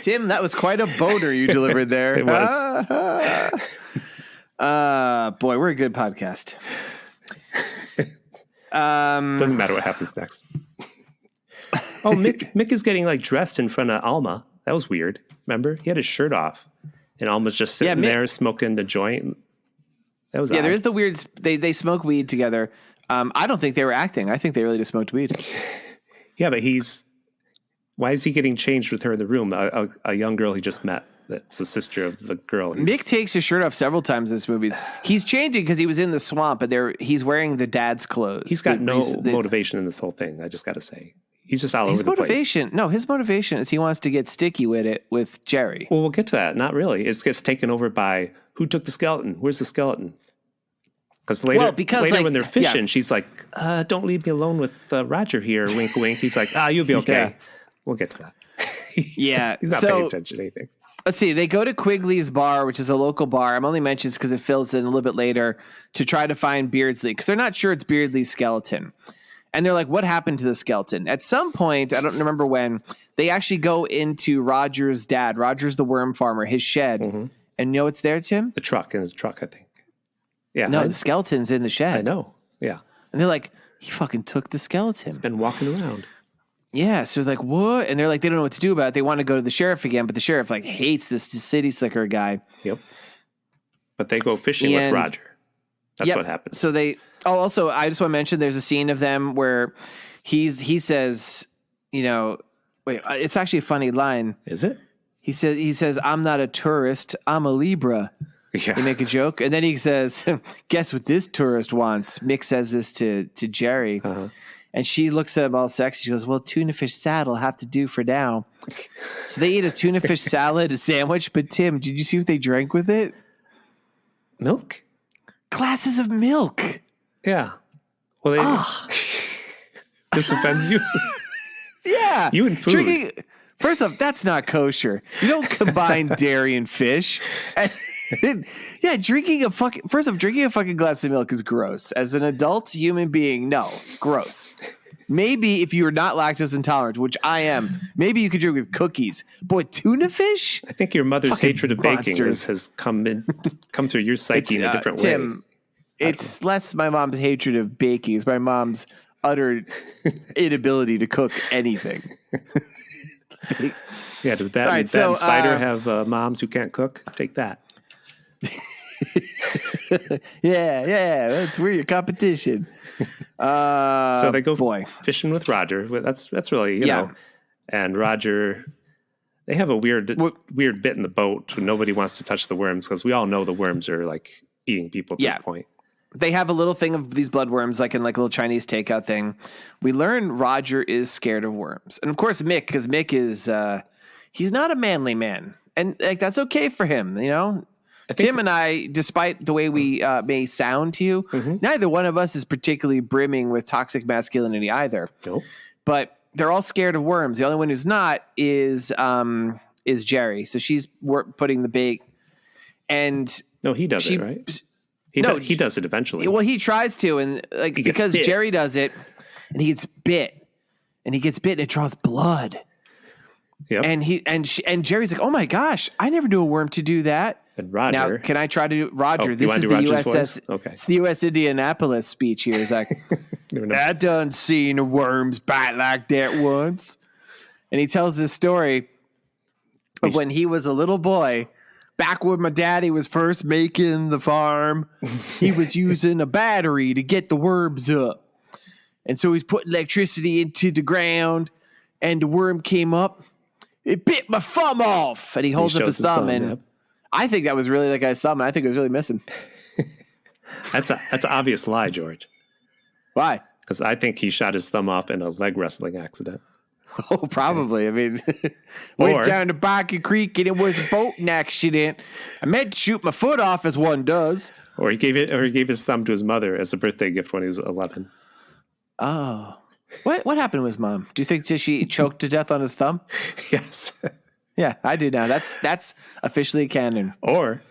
Tim, that was quite a boner you delivered there. It was. Boy, we're a good podcast. Doesn't matter what happens next. Oh, Mick is getting like dressed in front of Alma. That was weird. Remember? He had his shirt off. And Alma's just sitting there smoking the joint. That was odd. There is the weird... They smoke weed together. I don't think they were acting. I think they really just smoked weed. Yeah, but why is he getting changed with her in the room? A young girl he just met. That's the sister of the girl. Mick takes his shirt off several times in this movie. He's changing because he was in the swamp, but he's wearing the dad's clothes. He's got no motivation in this whole thing. I just got to say. He's just all over the place. His motivation is he wants to get sticky with it with Jerry. Well, we'll get to that. Not really. It gets taken over by who took the skeleton? Where's the skeleton? Because later like, when they're fishing, she's like, don't leave me alone with Roger here. Wink, wink. He's like, you'll be okay. Yeah. We'll get to that. He's not paying attention to anything. Let's see. They go to Quigley's bar, which is a local bar. I'm only mentioning this because it fills in a little bit later to try to find Beardsley because they're not sure it's Beardsley's skeleton. And they're like, what happened to the skeleton? At some point, I don't remember when, they actually go into Roger's dad. Roger's the worm farmer, his shed. Mm-hmm. And you know what's there, Tim? The truck, I think. Yeah. No, the skeleton's in the shed. I know. Yeah. And they're like, he fucking took the skeleton. It's been walking around. Yeah. So they're like, what? And they're like, they don't know what to do about it. They want to go to the sheriff again, but the sheriff like hates this city slicker guy. Yep. But they go fishing with Roger. That's what happens. So also, I just want to mention there's a scene of them where he says, it's actually a funny line. Is it? He says, I'm not a tourist. I'm a Libra. Yeah. They make a joke. And then he says, guess what this tourist wants? Mick says this to Jerry. Uh-huh. And she looks at him all sexy. She goes, well, tuna fish salad will have to do for now. So they eat a tuna fish salad, a sandwich. But Tim, did you see what they drank with it? Milk? Glasses of milk. Yeah. Well, this offends you? Yeah. You and food. First off, that's not kosher. You don't combine dairy and fish. Yeah, drinking a fucking glass of milk is gross. As an adult human being, no, gross. Maybe if you're not lactose intolerant, which I am, maybe you could drink with cookies. Boy, tuna fish? I think your mother's hatred of baking has come through your psyche in a different way. Tim, it's less my mom's hatred of baking. It's my mom's utter inability to cook anything. Yeah, does Batman and Spider have moms who can't cook? Take that. Yeah, we're your competition. So they go fishing with Roger. That's really, you know. And Roger, they have a weird bit in the boat when nobody wants to touch the worms because we all know the worms are like eating people at this point. They have a little thing of these bloodworms, like in like a little Chinese takeout thing. We learn Roger is scared of worms, and of course Mick, because Mick is he's not a manly man, and like that's okay for him, you know. Tim and I, despite the way we may sound to you, neither one of us is particularly brimming with toxic masculinity either. Nope. But they're all scared of worms. The only one who's not is Jerry. So she's putting the bait, and no, he does it right. He does it eventually. Well, he tries to, and like because Jerry does it, and he gets bit, and it draws blood. Yep. And Jerry's like, oh my gosh, I never knew a worm to do that. And Roger, now can I try to do Roger? This is the USS. Okay, it's the U.S. Indianapolis speech here. It's like, I done seen worms bite like that once, and he tells this story of when he was a little boy. Back when my daddy was first making the farm, he was using a battery to get the worms up. And so he's putting electricity into the ground, and the worm came up. It bit my thumb off. And he holds up his thumb. And I think that was really that guy's thumb, and I think it was really missing. That's an obvious lie, George. Why? Because I think he shot his thumb off in a leg wrestling accident. Oh, probably. I mean, went down to Barker Creek and it was a boating accident. I meant to shoot my foot off as one does. Or he gave his thumb to his mother as a birthday gift when he was 11. Oh, what happened to his mom? Do you think she choked to death on his thumb? Yes. Yeah, I do now. That's officially canon. Or.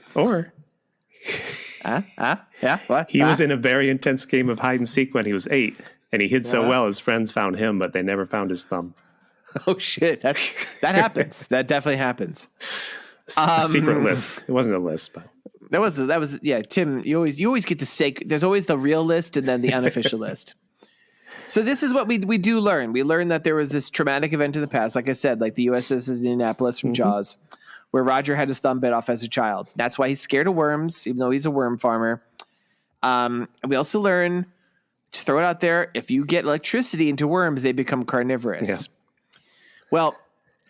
Yeah. What? He was in a very intense game of hide and seek when he was 8, and he hid so well his friends found him, but they never found his thumb. Oh shit! That happens. That definitely happens. A secret list. It wasn't a list, but that was. Yeah, Tim. You always get the There's always the real list and then the unofficial list. So this is what we do learn. We learn that there was this traumatic event in the past, like I said, like the USS Indianapolis from Jaws, where Roger had his thumb bit off as a child. That's why he's scared of worms, even though he's a worm farmer. We also learn, just throw it out there, if you get electricity into worms, they become carnivorous. Yeah. Well,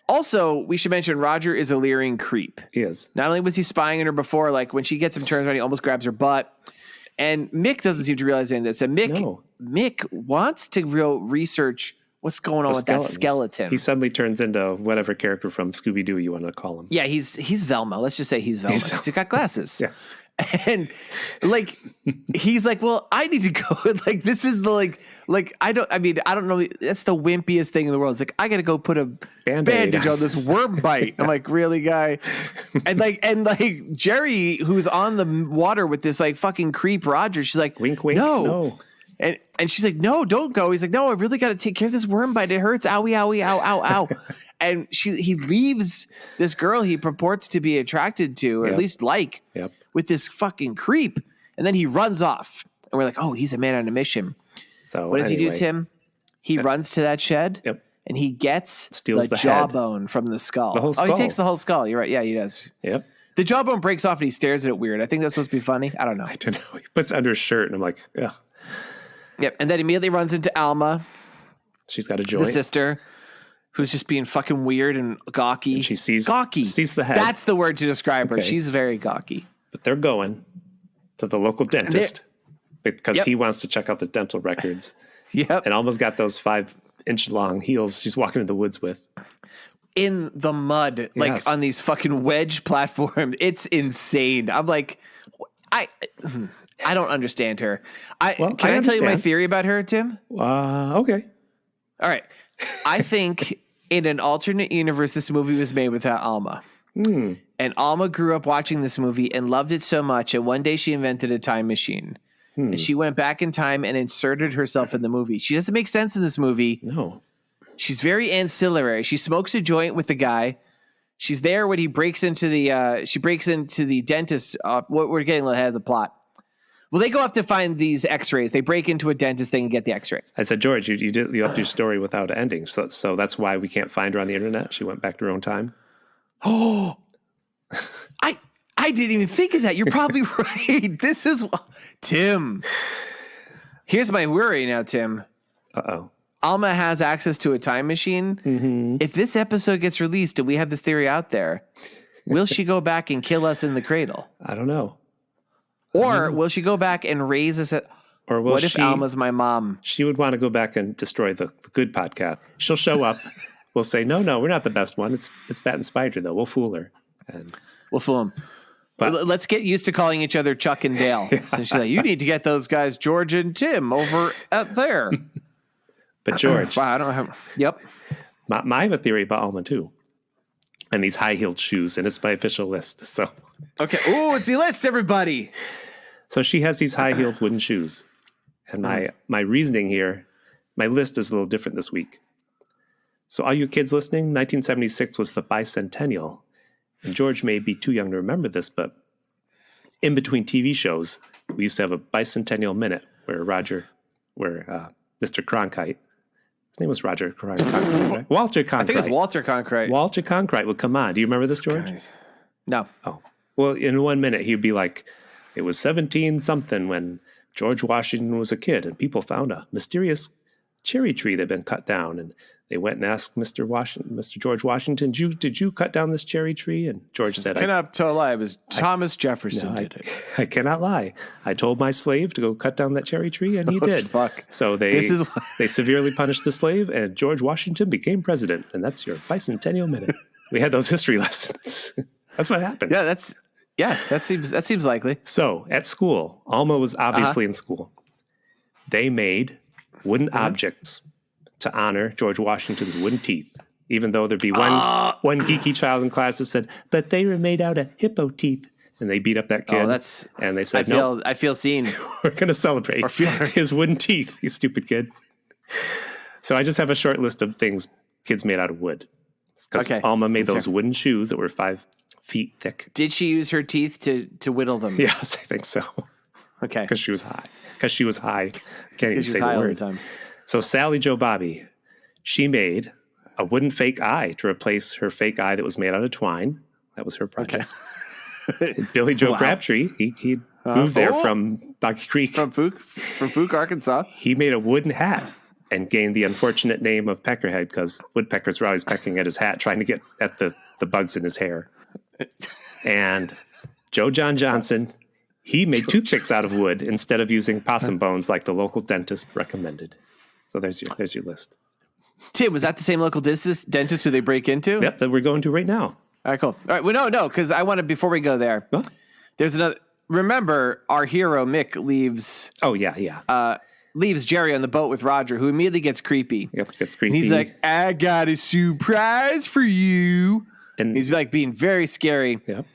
also, we should mention Roger is a leering creep. He is. Not only was he spying on her before, like when she gets him turned around, he almost grabs her butt. And Mick doesn't seem to realize any of this. And Mick wants to research what's going on with that skeleton. He suddenly turns into whatever character from Scooby-Doo you want to call him. Yeah, he's Velma. Let's just say he's Velma. He's got glasses. Yes. And like, he's like, well, I need to go. Like, this is the I don't know. That's the wimpiest thing in the world. It's like, I got to go put a bandage on this worm bite. I'm like, really, guy? And like Jerry, who's on the water with this like fucking creep Roger, she's like, wink, wink. No. And she's like, no, don't go. He's like, no, I really got to take care of this worm bite. It hurts. Owie, owie, ow, ow, ow. And he leaves this girl he purports to be attracted to, or at least like, with this fucking creep. And then he runs off. And we're like, oh, he's a man on a mission. So what does he do, Tim? He runs to that shed and he steals the jawbone from the skull. The whole skull. Oh, he takes the whole skull. You're right. Yeah, he does. Yep. The jawbone breaks off and he stares at it weird. I think that's supposed to be funny. I don't know. I don't know. He puts it under his shirt and I'm like, ugh. Yep. And then immediately runs into Alma. She's got a joint. The sister, who's just being fucking weird and gawky. And she sees the head. That's the word to describe her. She's very gawky. But they're going to the local dentist because he wants to check out the dental records. Yep. And Alma's got those 5-inch long heels she's walking in the woods with. In the mud, like on these fucking wedge platforms. It's insane. I'm like, I don't understand her. Can I tell you my theory about her, Tim? Okay. All right. I think in an alternate universe, this movie was made without Alma. And Alma grew up watching this movie and loved it so much. And one day she invented a time machine. And she went back in time and inserted herself in the movie. She doesn't make sense in this movie. No. She's very ancillary. She smokes a joint with the guy. She's there when he breaks into the dentist. We're getting a little ahead of the plot. Well, they go off to find these x-rays. They break into a dentist thing and get the x-ray. I said, George, you upped your story without an ending. So that's why we can't find her on the internet. She went back to her own time. Oh, I didn't even think of that. You're probably right. This is Tim. Here's my worry now, Tim. Uh-oh. Alma has access to a time machine. Mm-hmm. If this episode gets released and we have this theory out there, will she go back and kill us in the cradle? I don't know. Or will she go back and raise us or what if Alma's my mom? She would want to go back and destroy the good podcast. She'll show up. We'll say, no, we're not the best one. It's Bat and Spider, though. We'll fool her. And we'll fool him. But let's get used to calling each other Chuck and Dale. So she's like, you need to get those guys, George and Tim, over at there. But George. I don't have. Yep. I have a theory about Alma, too. And these high-heeled shoes. And it's my official list. So. Okay. Oh, it's the list, everybody. So she has these high-heeled wooden shoes. And my reasoning here, my list is a little different this week. So all you kids listening, 1976 was the bicentennial. And George may be too young to remember this, but in between TV shows, we used to have a bicentennial minute where Mr. Cronkite, his name was Roger Cronkite, right? Walter Cronkite. I think it was Walter Cronkite. Walter Cronkite would come on. Do you remember this, George? No. Oh. Well, in 1 minute, he'd be like, it was 17-something when George Washington was a kid, and people found a mysterious cherry tree that had been cut down, and they went and asked Mr. George Washington, did you cut down this cherry tree? And George said, I cannot tell a lie. It was Thomas Jefferson did it. I cannot lie. I told my slave to go cut down that cherry tree, and he did. Fuck. So they severely punished the slave, and George Washington became president. And that's your bicentennial minute. We had those history lessons. That's what happened. That seems likely. So at school, Alma was obviously in school. They made wooden objects to honor George Washington's wooden teeth, even though there'd be one geeky child in class that said, but they were made out of hippo teeth. And they beat up that kid. And they said, I feel seen. We're going to celebrate his wooden teeth, you stupid kid. So I just have a short list of things kids made out of wood. Because Alma made those wooden shoes that were 5 feet thick. Did she use her teeth to whittle them? Yes, I think so. Okay. Because she was high. Can't even say the word. All the time. So Sally Joe Bobby, she made a wooden fake eye to replace her fake eye that was made out of twine. That was her project. Okay. Billy Joe Crabtree, he moved there from Boggy Creek. From Fuke, Arkansas. He made a wooden hat and gained the unfortunate name of Peckerhead because woodpeckers were always pecking at his hat, trying to get at the bugs in his hair. And Joe John Johnson, he made toothpicks out of wood instead of using possum bones like the local dentist recommended. So there's your list. Tim, was that the same local dentist who they break into? Yep, that we're going to right now. All right, cool. All right, well, no, because I want to, before we go there, there's another, remember, our hero Mick leaves. Oh yeah. Leaves Jerry on the boat with Roger, who immediately gets creepy. Yep, gets creepy. And he's like, "I got a surprise for you," and he's like being very scary. Yep.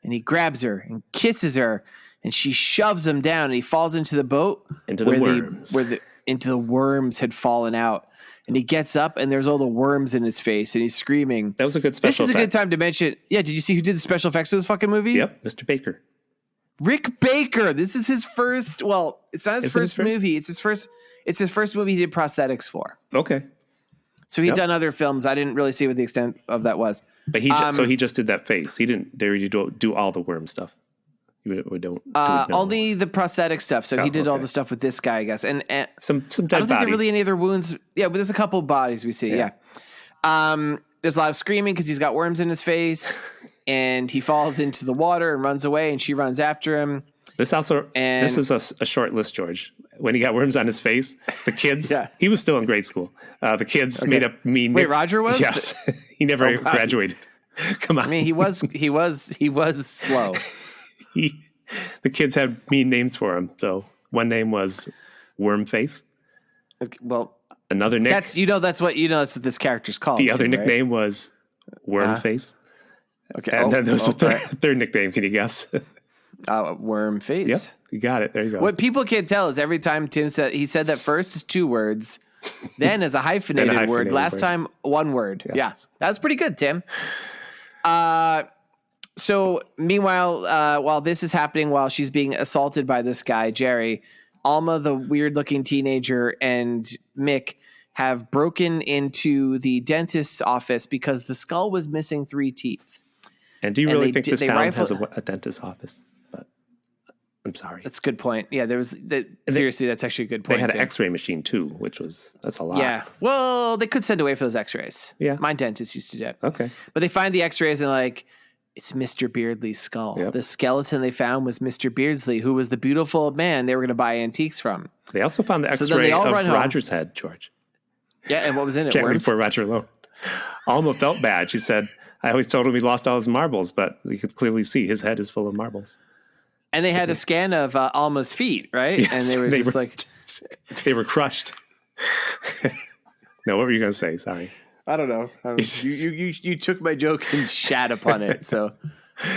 And he grabs her and kisses her, and she shoves him down, and he falls into the boat into the worms, into the worms had fallen out. And he gets up, and there's all the worms in his face, and he's screaming. That was a good special effect. This is a good time to mention. Yeah, did you see who did the special effects for this fucking movie? Yep, Mr. Baker. Rick Baker. This is his first. Well, it's not his first movie. It's his first. It's his first movie he did prosthetics for. Okay. So he'd done other films. I didn't really see what the extent of that was. But he just did that face. He didn't dare you do all the worm stuff. We don't. Only the prosthetic stuff. So he did all the stuff with this guy, I guess. And some dead I don't think there are really any other wounds. Yeah, but there's a couple bodies we see. Yeah. There's a lot of screaming because he's got worms in his face, and he falls into the water and runs away, and she runs after him. This is a short list, George. When he got worms on his face, the kids. He was still in grade school. The kids made up mean. Wait, Roger was? Yes, he never graduated. Come on. I mean, he was slow. The kids had mean names for him. So one name was Worm Face. Okay, well, another nick. That's what this character's called. The other nickname was Worm Face. Okay, and then there was a third nickname. Can you guess? Worm Face. Yep, you got it. There you go. What people can't tell is every time Tim said that first is 2 words, then as a hyphenated word. Last time, 1 word. Yes. Yeah, that's pretty good, Tim. So meanwhile, while this is happening, while she's being assaulted by this guy, Jerry, Alma, the weird looking teenager, and Mick have broken into the dentist's office because the skull was missing 3 teeth. And do you really think this town has a dentist's office? But I'm sorry. That's a good point. Yeah, seriously, that's actually a good point. They had an X-ray machine too, that's a lot. Yeah. Well, they could send away for those X-rays. Yeah. My dentist used to do it. Okay. But they find the X-rays and like, it's Mr. Beardsley's skull. Yep. The skeleton they found was Mr. Beardsley, who was the beautiful man they were going to buy antiques from. They also found the X-ray of Roger's head, George. Yeah, and what was in it? Can't leave poor Roger alone. Alma felt bad. She said, I always told him he lost all his marbles, but you could clearly see his head is full of marbles. And they had a scan of Alma's feet, right? Yes, and they were just like... They were crushed. No, what were you going to say? Sorry. I don't know. You took my joke and shat upon it. So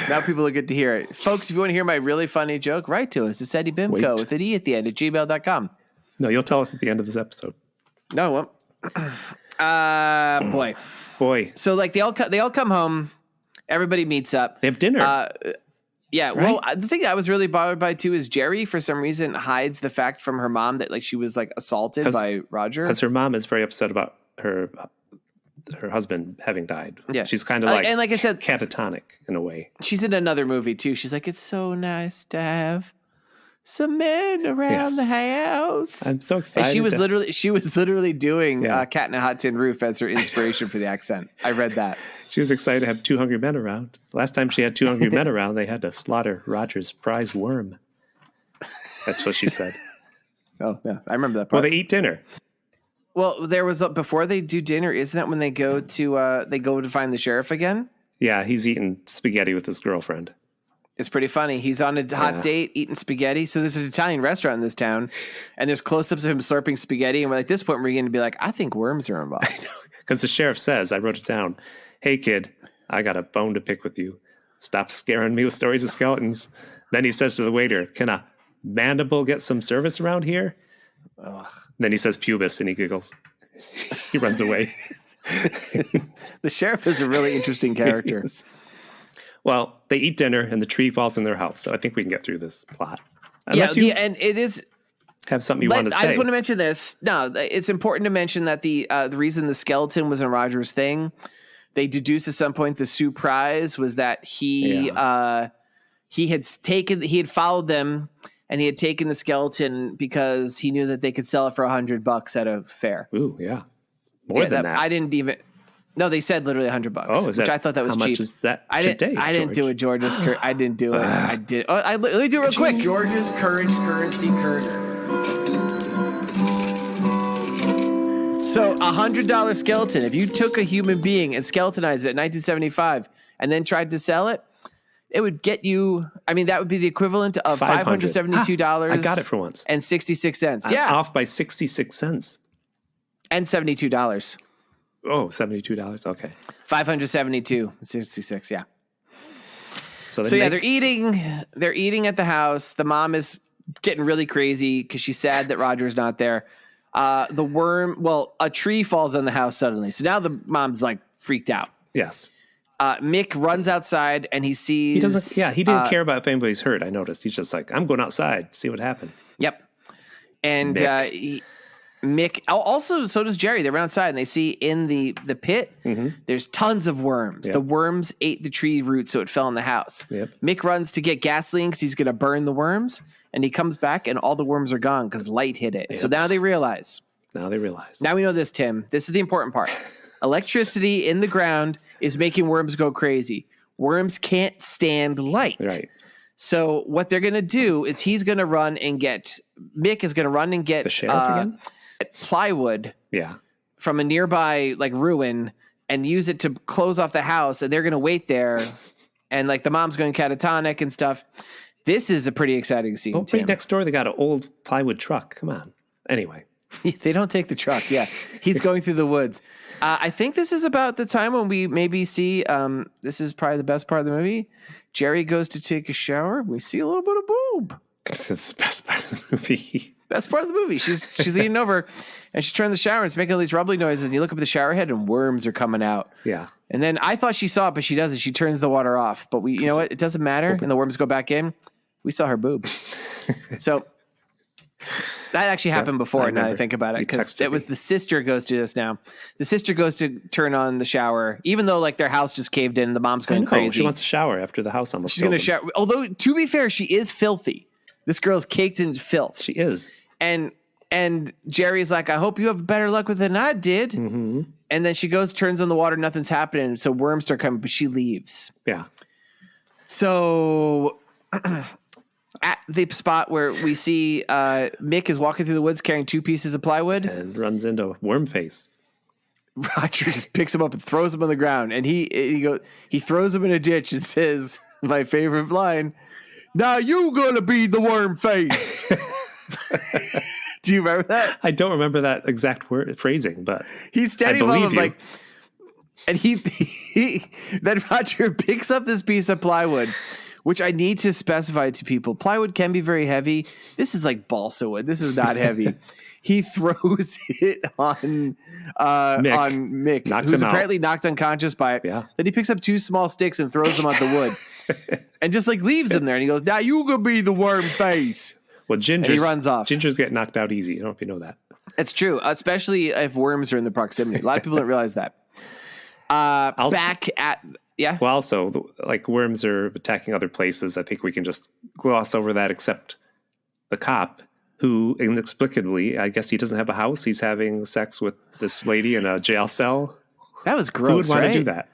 now people will get to hear it. Folks, if you want to hear my really funny joke, write to us. It's Seddy Bimco with an E at the end at gmail.com. No, you'll tell us at the end of this episode. No, I won't. Boy. So like they all come home. Everybody meets up. They have dinner. Yeah. Right? Well, the thing I was really bothered by too is Jerry, for some reason, hides the fact from her mom that like she was like assaulted by Roger. Because her mom is very upset about her husband having died. Yeah. She's kind of like, and like I said, catatonic in a way. She's in another movie too. She's like, it's so nice to have some men around the house. I'm so excited. And she was literally doing Cat in a Hot Tin Roof as her inspiration for the accent. I read that. She was excited to have 2 hungry men around. Last time she had 2 hungry men around, they had to slaughter Roger's prize worm. That's what she said. Oh, yeah. I remember that part. Well, they eat dinner. Well, there was before they do dinner. Isn't that when they go to find the sheriff again? Yeah, he's eating spaghetti with his girlfriend. It's pretty funny. He's on a hot date eating spaghetti. So there's an Italian restaurant in this town, and there's close-ups of him slurping spaghetti. And we're like, at this point, we're going to be like, I think worms are involved. Because the sheriff says, I wrote it down, hey, kid, I got a bone to pick with you. Stop scaring me with stories of skeletons. Then he says to the waiter, can a mandible get some service around here? Ugh. Then he says pubis, and he giggles. He runs away. The sheriff is a really interesting character. Well, they eat dinner, and the tree falls in their house. So I think we can get through this plot. And it is... Have something you want to say. I just want to mention this. No, it's important to mention that the reason the skeleton was in Roger's thing, they deduced at some point the surprise was that he had followed them, and he had taken the skeleton because he knew that they could sell it for $100 at a fair. Ooh, yeah. More than that. I didn't even... No, they said literally $100. Oh, which I thought that was cheap. How much is that today, I didn't do it, George's. I didn't do it. I did. Let me do it real quick. George's currency curder. So $100 skeleton. If you took a human being and skeletonized it in 1975 and then tried to sell it, it would get you. I mean, that would be the equivalent of $572. I got it for once. And 66 cents. I'm off by 66 cents. And $72. Oh, $72. Okay. 572.66. Yeah. So they're eating. They're eating at the house. The mom is getting really crazy because she's sad that Roger's not there. The worm. Well, a tree falls on the house suddenly. So now the mom's like freaked out. Yes. Mick runs outside and he sees. He doesn't. Yeah, he didn't care about if anybody's hurt. I noticed. He's just like, I'm going outside, see what happened. Yep. And Mick. Also, so does Jerry. They run outside and they see in the pit. There's tons of worms. Yep. The worms ate the tree root, so it fell in the house. Yep. Mick runs to get gasoline because he's going to burn the worms, and he comes back and all the worms are gone because light hit it. Yep. So now they realize. Now we know this, Tim. This is the important part. Electricity in the ground is making worms go crazy. Worms can't stand light. Right. So what they're going to do is Mick is going to run and get the sheriff again? Plywood from a nearby like ruin and use it to close off the house, and they're going to wait there, and like the mom's going catatonic and stuff. This is a pretty exciting scene. Oh, right next door they got an old plywood truck. Come on. Anyway. They don't take the truck. Yeah. He's going through the woods. I think this is about the time when we maybe see this is probably the best part of the movie. Jerry goes to take a shower. We see a little bit of boob. This is the best part of the movie. Best part of the movie. She's leaning over and she turned the shower and it's making all these rumbling noises, and you look up at the shower head and worms are coming out. Yeah. And then I thought she saw it, but she doesn't. She turns the water off. But you know what? It doesn't matter. And the worms go back in. We saw her boob. So that actually happened before. Now I think about it, because it was the sister goes to this now. The sister goes to turn on the shower, even though like their house just caved in. The mom's going crazy. She wants to shower after the house almost. She's going to shower. Although to be fair, she is filthy. This girl's caked in filth. She is. And Jerry's like, I hope you have better luck with it than I did. Mm-hmm. And then she goes, turns on the water, nothing's happening. So worms start coming, but she leaves. Yeah. So at the spot where we see Mick is walking through the woods carrying 2 pieces of plywood. And runs into worm face. Roger just picks him up and throws him on the ground. And he throws him in a ditch and says, my favorite line, now you gonna be the worm face. Do you remember that? I don't remember that exact phrasing, but he's standing above him like, and he then Roger picks up this piece of plywood, which I need to specify to people. Plywood can be very heavy. This is like balsa wood. This is not heavy. He throws it on Mick, who's apparently knocked unconscious by it. Yeah. Then he picks up 2 small sticks and throws them on the wood, and just like leaves him there. And he goes, "Now you gonna be the worm face." Well, he runs off. Gingers get knocked out easy. I don't know if you know that. It's true, especially if worms are in the proximity. A lot of people don't realize that. Well, also, like worms are attacking other places. I think we can just gloss over that, except the cop, who inexplicably, I guess he doesn't have a house. He's having sex with this lady in a jail cell. That was gross. Who would want to do that?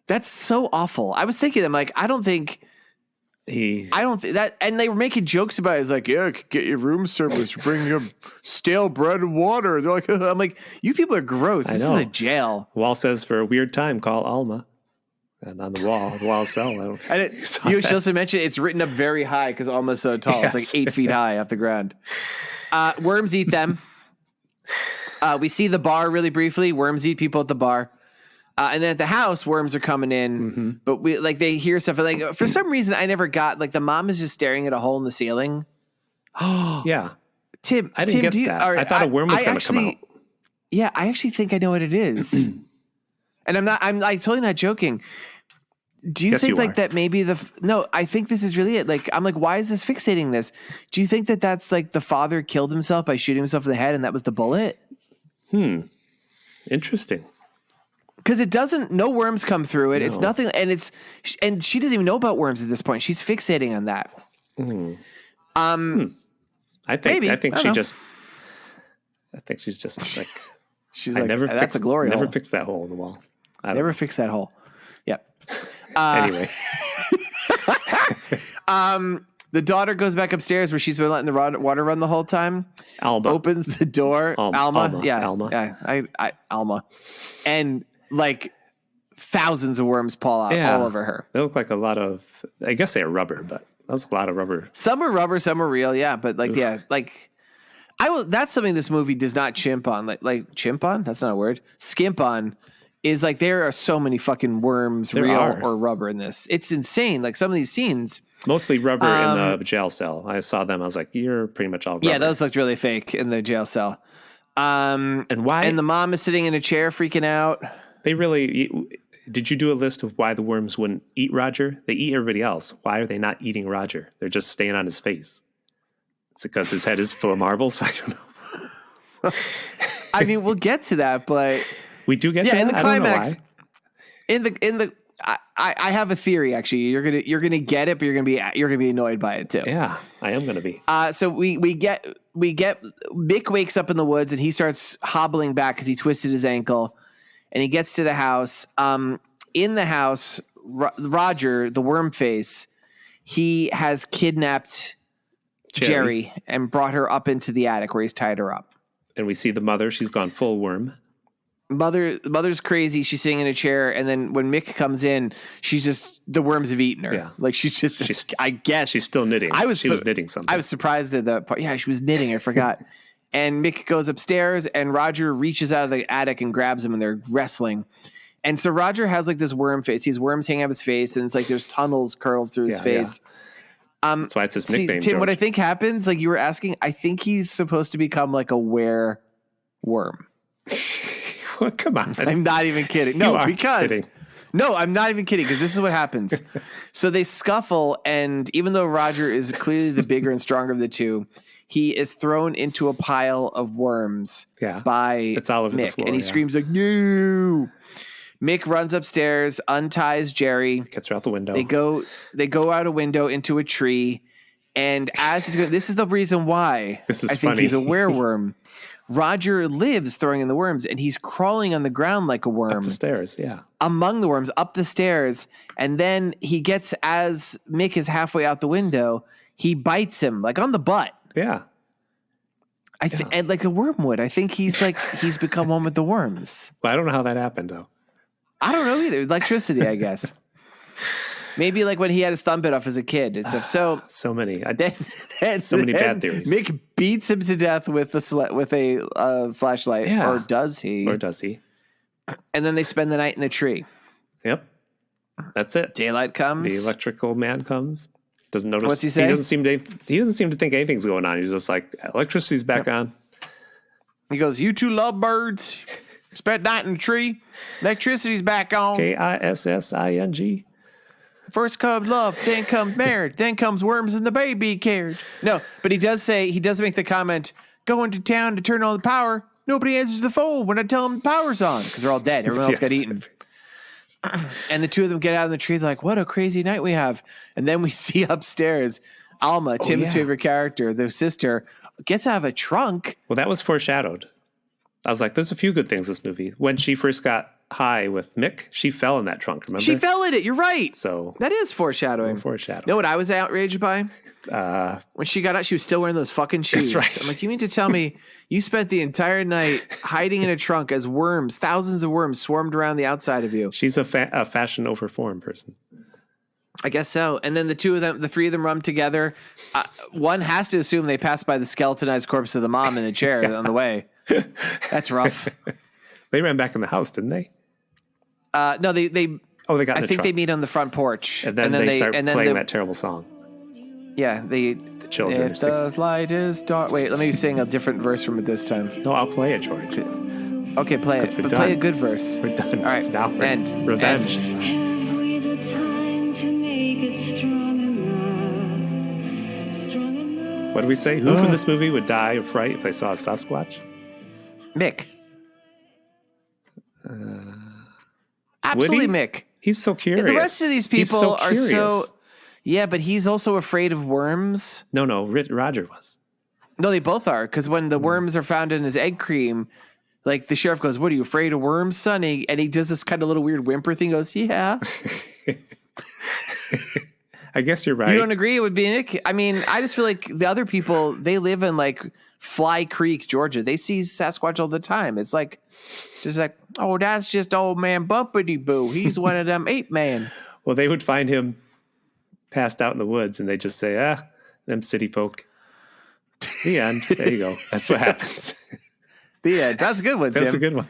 That's so awful. I was thinking, I'm like, I don't think that, and they were making jokes about it. It's like, yeah, get your room service, bring your stale bread and water. They're like, I'm like, you people are gross. This is a jail. Wall says for a weird time, call Alma. And on the wall cell. You should also mention it's written up very high because Alma's so tall. Yes. It's like 8 feet high off the ground. Worms eat them. We see the bar really briefly. Worms eat people at the bar. And then at the house, worms are coming in, but they hear stuff. Like for some reason, I never got like the mom is just staring at a hole in the ceiling. Oh yeah, Tim, I didn't get that. I thought a worm was going to come out. Yeah, I actually think I know what it is, and I'm like totally not joking. Do you think like that maybe no? I think this is really it. Like I'm like, why is this fixating this? Do you think that that's like the father killed himself by shooting himself in the head, and that was the bullet? Interesting. Because it doesn't, no worms come through it. No. It's nothing, and she doesn't even know about worms at this point. She's fixating on that. I think she's just like, she's like, that's a glory hole. Never fixed that hole in the wall. Never fixed that hole. Yep. Anyway. The daughter goes back upstairs where she's been letting the water run the whole time. Alma opens the door. Alma. Yeah. Alma. And like thousands of worms paw out all over her. They look like a lot of, I guess they're rubber, but that was a lot of rubber. Some are rubber, some are real. Yeah. But that's something this movie does not chimp on. Like chimp on? That's not a word. Skimp on is like, there are so many fucking worms, real or rubber in this. It's insane. Like some of these scenes. Mostly rubber in the jail cell. I saw them. I was like, you're pretty much all rubber. Yeah, those looked really fake in the jail cell. And why? And the mom is sitting in a chair freaking out. Did you do a list of why the worms wouldn't eat Roger? They eat everybody else. Why are they not eating Roger? They're just staying on his face. It's because his head is full of marbles. I don't know. I mean, we'll get to that, but we do get to that. In the climax. I have a theory. Actually, you're gonna get it, but you're gonna be annoyed by it too. Yeah, I am gonna be. So we get Mick wakes up in the woods and he starts hobbling back because he twisted his ankle, and he gets to the house. In the house, Roger, the worm face, he has kidnapped Jerry and brought her up into the attic where he's tied her up. And we see the mother. She's gone full worm. Mother's crazy. She's sitting in a chair, and then when Mick comes in, the worms have eaten her. Yeah. Like she's I guess she's still knitting. She was knitting something. I was surprised at that part. Yeah, she was knitting. I forgot. And Mick goes upstairs, and Roger reaches out of the attic and grabs him, and they're wrestling. And so Roger has like this worm face. He has worms hanging out of his face, and it's like there's tunnels curled through his face. Yeah. That's why it's his nickname. Tim, George. what I think happens, like you were asking, I think he's supposed to become like a were-worm. Well, come on. I'm not even kidding. No, I'm not even kidding because this is what happens. So they scuffle, and even though Roger is clearly the bigger and stronger of the two, he is thrown into a pile of worms by Mick, floor, and he screams like, "No!" Mick runs upstairs, unties Jerry, gets her out the window. They go out a window into a tree, and as he's going, this is the reason why I think he's a wereworm. Roger lives throwing in the worms, and he's crawling on the ground like a worm. Up the stairs, yeah. Among the worms, up the stairs, and then he gets, as Mick is halfway out the window, he bites him, like on the butt. Yeah. And like a worm would. I think he's become one with the worms. Well, I don't know how that happened, though. I don't know either. Electricity, I guess. Maybe like when he had his thumb bit off as a kid and stuff. So many. So many bad theories. Mick beats him to death with a flashlight. Yeah. Or does he? And then they spend the night in the tree. Yep. That's it. Daylight comes. The electrical man comes. Doesn't notice. What's he say? He doesn't seem to think anything's going on. He's just like, electricity's back on. He goes, "You two lovebirds spent night in the tree. Electricity's back on. KISSING. First comes love, then comes marriage, then comes worms and the baby carriage." No, but he does make the comment, "Going to town to turn on the power. Nobody answers the phone when I tell them the power's on," because they're all dead. Everyone else got eaten. And the two of them get out in the tree. They're like, "What a crazy night we have." And then we see upstairs Alma, Tim's favorite character, the sister, gets out of a trunk. Well, that was foreshadowed. I was like, there's a few good things in this movie. When she first got high with Mick, she fell in that trunk, remember? She fell in it. You're right. So that is foreshadowing. You know what I was outraged by? When she got out, she was still wearing those fucking shoes. That's right. I'm like, you mean to tell me you spent the entire night hiding in a trunk as worms, thousands of worms swarmed around the outside of you? She's a fashion over form person. I guess so. And then the three of them run together. One has to assume they passed by the skeletonized corpse of the mom in the chair on the way. That's rough. They ran back in the house, didn't they? No, they got. I think they meet on the front porch, and then they start playing that terrible song. Yeah, the children. If the light is dark. Wait, let me sing a different verse from it this time. No, I'll play it, George. Okay, play it. But play a good verse. We're done. All right, now. End. Revenge. Have we the time to make it strong enough? Strong enough. What do we say? Who from this movie would die of fright if they saw a Sasquatch? Mick. Absolutely, Mick. He's so curious. The rest of these people are so. Yeah, but he's also afraid of worms. No, Roger was. No, they both are, because when the worms are found in his egg cream, like the sheriff goes, "What are you afraid of worms, son?" And he does this kind of little weird whimper thing. He goes, "Yeah." I guess you're right. You don't agree? It would be Nick. I mean, I just feel like the other people, they live in like Fly Creek, Georgia. They see Sasquatch all the time. It's like, just like, oh, that's just old man Bumpity Boo. He's one of them ape man. Well, they would find him passed out in the woods, and they just say, them city folk. The end. There you go. That's what happens. The end. That's a good one, Tim. That's a good one.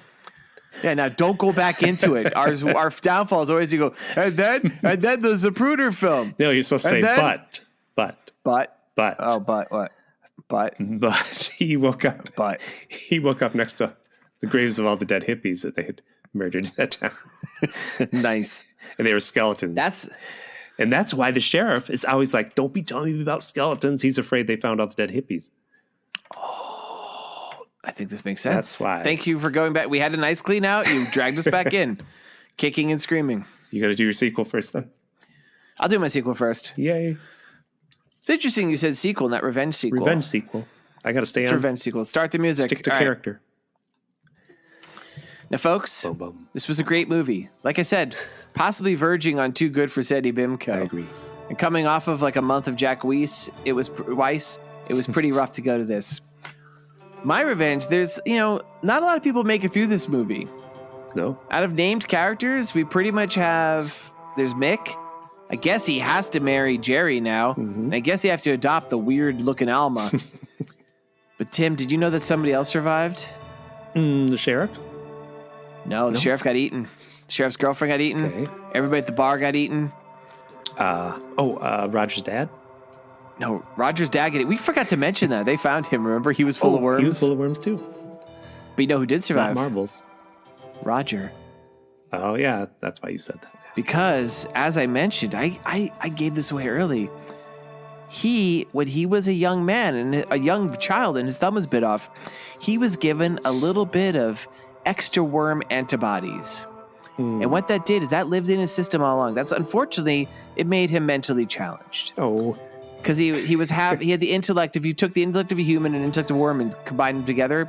Yeah, now don't go back into it. Our downfall is always you go, and then the Zapruder film. No, you're supposed to say, but. Oh, but what? But he woke up. But he woke up next to the graves of all the dead hippies that they had murdered in that town. Nice. And they were skeletons. That's why the sheriff is always like, don't be telling me about skeletons. He's afraid they found all the dead hippies. Oh, I think this makes sense. That's why. Thank you for going back. We had a nice clean out. You dragged us back in, kicking and screaming. You got to do your sequel first, then. I'll do my sequel first. Yay. It's interesting you said sequel, not revenge sequel. Revenge sequel. I got to stay it's on. Revenge sequel. Start the music. Stick to all character. Right. Now, folks, boom, boom. This was a great movie. Like I said, possibly verging on too good for Seddy Bimco. I agree. And coming off of like a month of Jack Weiss, it was pretty rough to go to this. My revenge, there's, not a lot of people make it through this movie. No. Out of named characters, we pretty much there's Mick. I guess he has to marry Jerry now. Mm-hmm. And I guess they have to adopt the weird-looking Alma. But, Tim, did you know that somebody else survived? The sheriff? No, the sheriff got eaten. The sheriff's girlfriend got eaten. Okay. Everybody at the bar got eaten. Roger's dad? No, Roger's dad got eaten. We forgot to mention that. They found him, remember? He was full of worms. He was full of worms, too. But you know who did survive? Not marbles. Roger. Oh, yeah. That's why you said that. Because, as I mentioned, I gave this away early. When he was a young man and a young child and his thumb was bit off, he was given a little bit of extra worm antibodies. And what that did is that lived in his system all along. That's unfortunately, it made him mentally challenged. Oh. Because he had the intellect. If you took the intellect of a human and intellect of a worm and combined them together,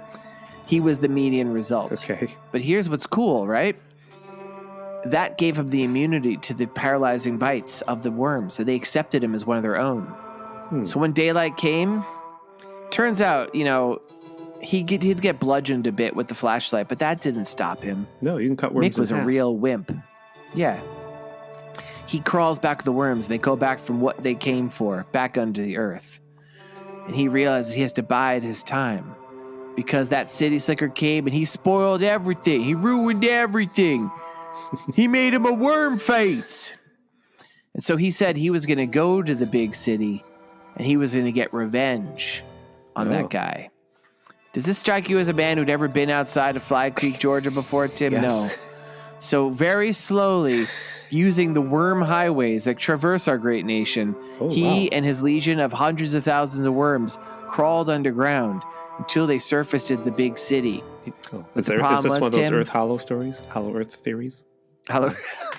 he was the median result. Okay. But here's what's cool, right? That gave him the immunity to the paralyzing bites of the worms. So they accepted him as one of their own. So when daylight came, turns out, he'd get bludgeoned a bit with the flashlight, but that didn't stop him. No, you can cut worms Mick was in a half. real wimp. Yeah. He crawls back to the worms, and they go back from what they came for, back under the earth. And he realizes he has to bide his time. Because that city slicker came and he spoiled everything. He ruined everything. He made him a worm face. And so he said he was going to go to the big city and he was going to get revenge on that guy. Does this strike you as a man who'd ever been outside of Fly Creek, Georgia before, Tim? Yes. No. So very slowly, using the worm highways that traverse our great nation, and his legion of hundreds of thousands of worms crawled underground until they surfaced in the big city. Is this one of those Earth Hollow stories? Hollow Earth theories? I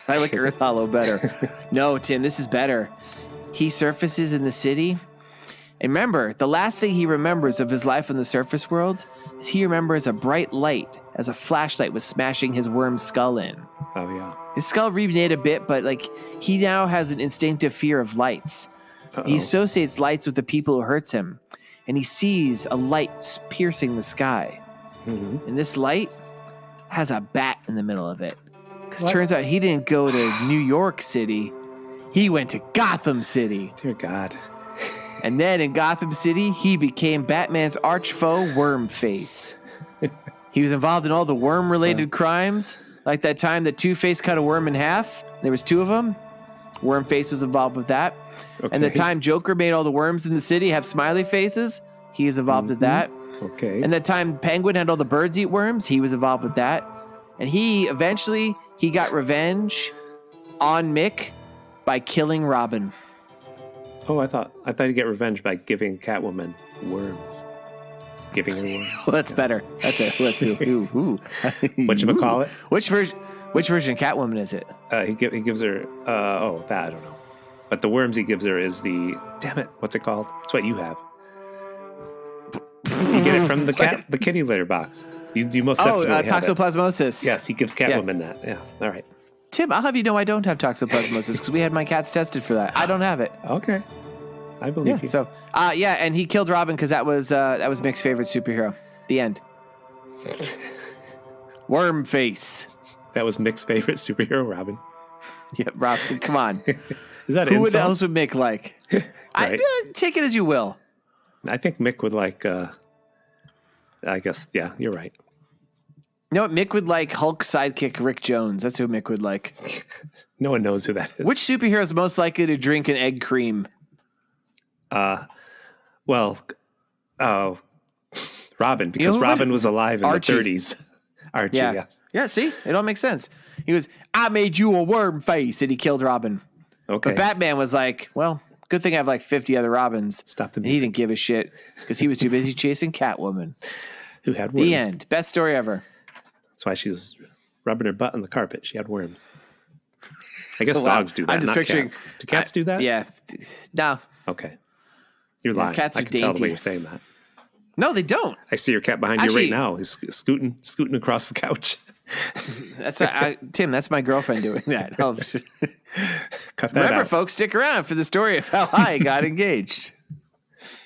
like Earth Hollow better. No, Tim, this is better. He surfaces in the city. And remember, the last thing he remembers of his life in the surface world is he remembers a bright light as a flashlight was smashing his worm skull in. Oh, yeah. His skull reknit a bit, but he now has an instinctive fear of lights. Uh-oh. He associates lights with the people who hurts him. And he sees a light piercing the sky. Mm-hmm. And this light has a bat in the middle of it. Because turns out he didn't go to New York City. He went to Gotham City. Dear God. And then in Gotham City, he became Batman's arch foe, Wormface. He was involved in all the worm-related crimes. Like that time that Two-Face cut a worm in half. There was two of them. Wormface was involved with that. Okay. And the time Joker made all the worms in the city have smiley faces, he is involved with that. Okay. And the time Penguin had all the birds eat worms, he was involved with that. And he got revenge on Mick by killing Robin. Oh, I thought he'd get revenge by giving Catwoman worms. Giving her worms. Well, that's better. Let's ooh. Whatchamacallit? Which version of Catwoman is it? He gives her that I don't know. But the worms he gives her is damn it, what's it called? It's what you have. You get it from the kitty litter box. You most definitely have toxoplasmosis. Yes, he gives Catwoman that. Yeah, all right. Tim, I'll have you know I don't have toxoplasmosis because we had my cats tested for that. I don't have it. Okay. I believe you. So, and he killed Robin because that was Mick's favorite superhero. The end. Worm face. That was Mick's favorite superhero, Robin. Yeah, Robin. Come on. Is that an Who insult? else would Mick like? Right. Take it as you will. I think Mick would like. I guess, yeah, you're right. You know what? Mick would like Hulk sidekick Rick Jones. That's who Mick would like. No one knows who that is. Which superhero is most likely to drink an egg cream? Robin, because Robin was alive in Archie. the 30s. Archie, Yeah. yes. Yeah, see? It all makes sense. He was, I made you a worm face, and he killed Robin. Okay. But Batman was like, well, good thing I have like 50 other Robins. Stop the And he music. didn't give a shit because he was too busy chasing Catwoman. Who had worms. The end. Best story ever. That's why she was rubbing her butt on the carpet. She had worms. I guess Wow. dogs do that, I'm just not picturing- cats. Do cats do that? Yeah. No. Okay. You're Yeah, lying. cats I are can tell the way dainty. you're saying that. No, they don't. I see your cat behind you Actually- right now. He's scooting across the couch. That's Tim, that's my girlfriend doing that. Cut that Remember, out. folks, stick around for the story of how I got engaged.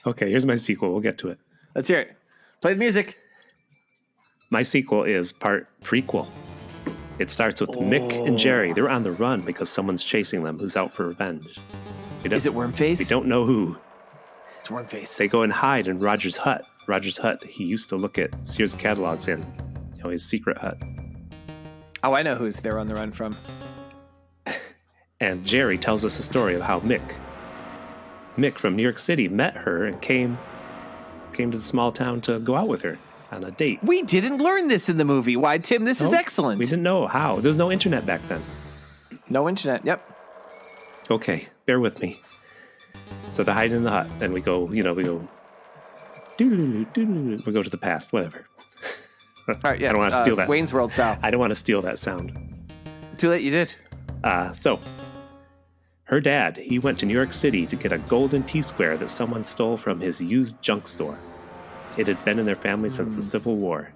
Okay, here's my sequel. We'll get to it. Let's hear it. Play the music. My sequel is part prequel. It starts with Mick and Jerry. They're on the run because someone's chasing them who's out for revenge. Is it Wormface? We don't know who. It's Wormface. They go and hide in Roger's hut. Roger's hut, he used to look at Sears catalogs in. His secret hut. Oh, I know who's they're on the run from. And Jerry tells us a story of how Mick from New York City met her and came to the small town to go out with her on a date. We didn't learn this in the movie. Why, Tim? This is Nope. excellent. We didn't know how. There was no internet back then. No internet. Yep. Okay, bear with me. So they hide in the hut, and we go to the past, whatever. All right. Yeah. I don't want to steal that. Wayne's World style. I don't want to steal that sound. Too late. You did. So her dad, he went to New York City to get a golden T-square that someone stole from his used junk store. It had been in their family since the Civil War.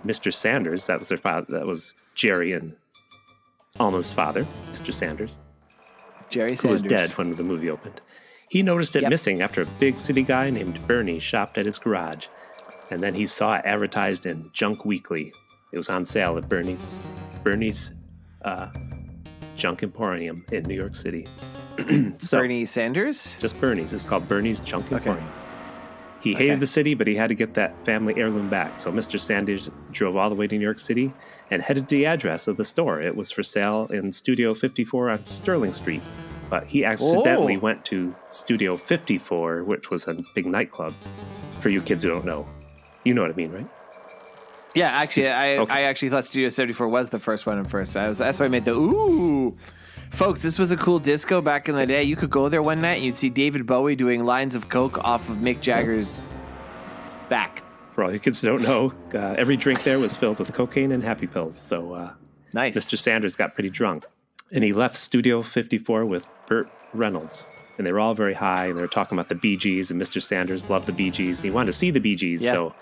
Mr. Sanders, that was their father. That was Jerry and Alma's father, Mr. Sanders, Jerry who Sanders. was dead when the movie opened. He noticed it missing after a big city guy named Bernie shopped at his garage. And then he saw it advertised in Junk Weekly. It was on sale at Bernie's Junk Emporium in New York City. So, Bernie Sanders? just Bernie's. It's called Bernie's Junk Okay. Emporium. He hated the city, but he had to get that family heirloom back. So Mr. Sanders drove all the way to New York City and headed to the address of the store. It was for sale in Studio 54 on Sterling Street. But he accidentally went to Studio 54, which was a big nightclub. For you kids who don't know. You know what I mean, right? Yeah, actually, I actually thought Studio 74 was the first one at first. That's why I made the ooh. Folks, this was a cool disco back in the day. You could go there one night and you'd see David Bowie doing lines of coke off of Mick Jagger's back. For all you kids who don't know, every drink there was filled with cocaine and happy pills. So Nice. Mr. Sanders got pretty drunk. And he left Studio 54 with Burt Reynolds. And they were all very high, and they were talking about the Bee Gees, and Mr. Sanders loved the Bee Gees. He wanted to see the Bee Gees, so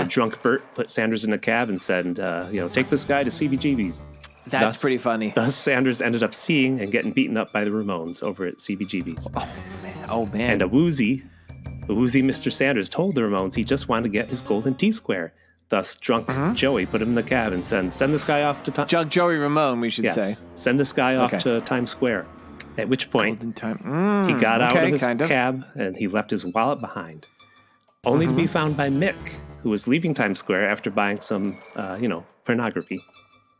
drunk Burt put Sanders in a cab and said, take this guy to CBGB's. That's pretty funny. Thus, Sanders ended up seeing and getting beaten up by the Ramones over at CBGB's. Oh, man. And a woozy Mr. Sanders told the Ramones he just wanted to get his golden T-square. Thus, drunk Joey put him in the cab and said, send this guy off to Drunk Joey Ramone, we should say. Send this guy off to Times Square. At which point, Golden time. he got out of his kind of. cab and he left his wallet behind. Only to be found by Mick, who was leaving Times Square after buying some, pornography.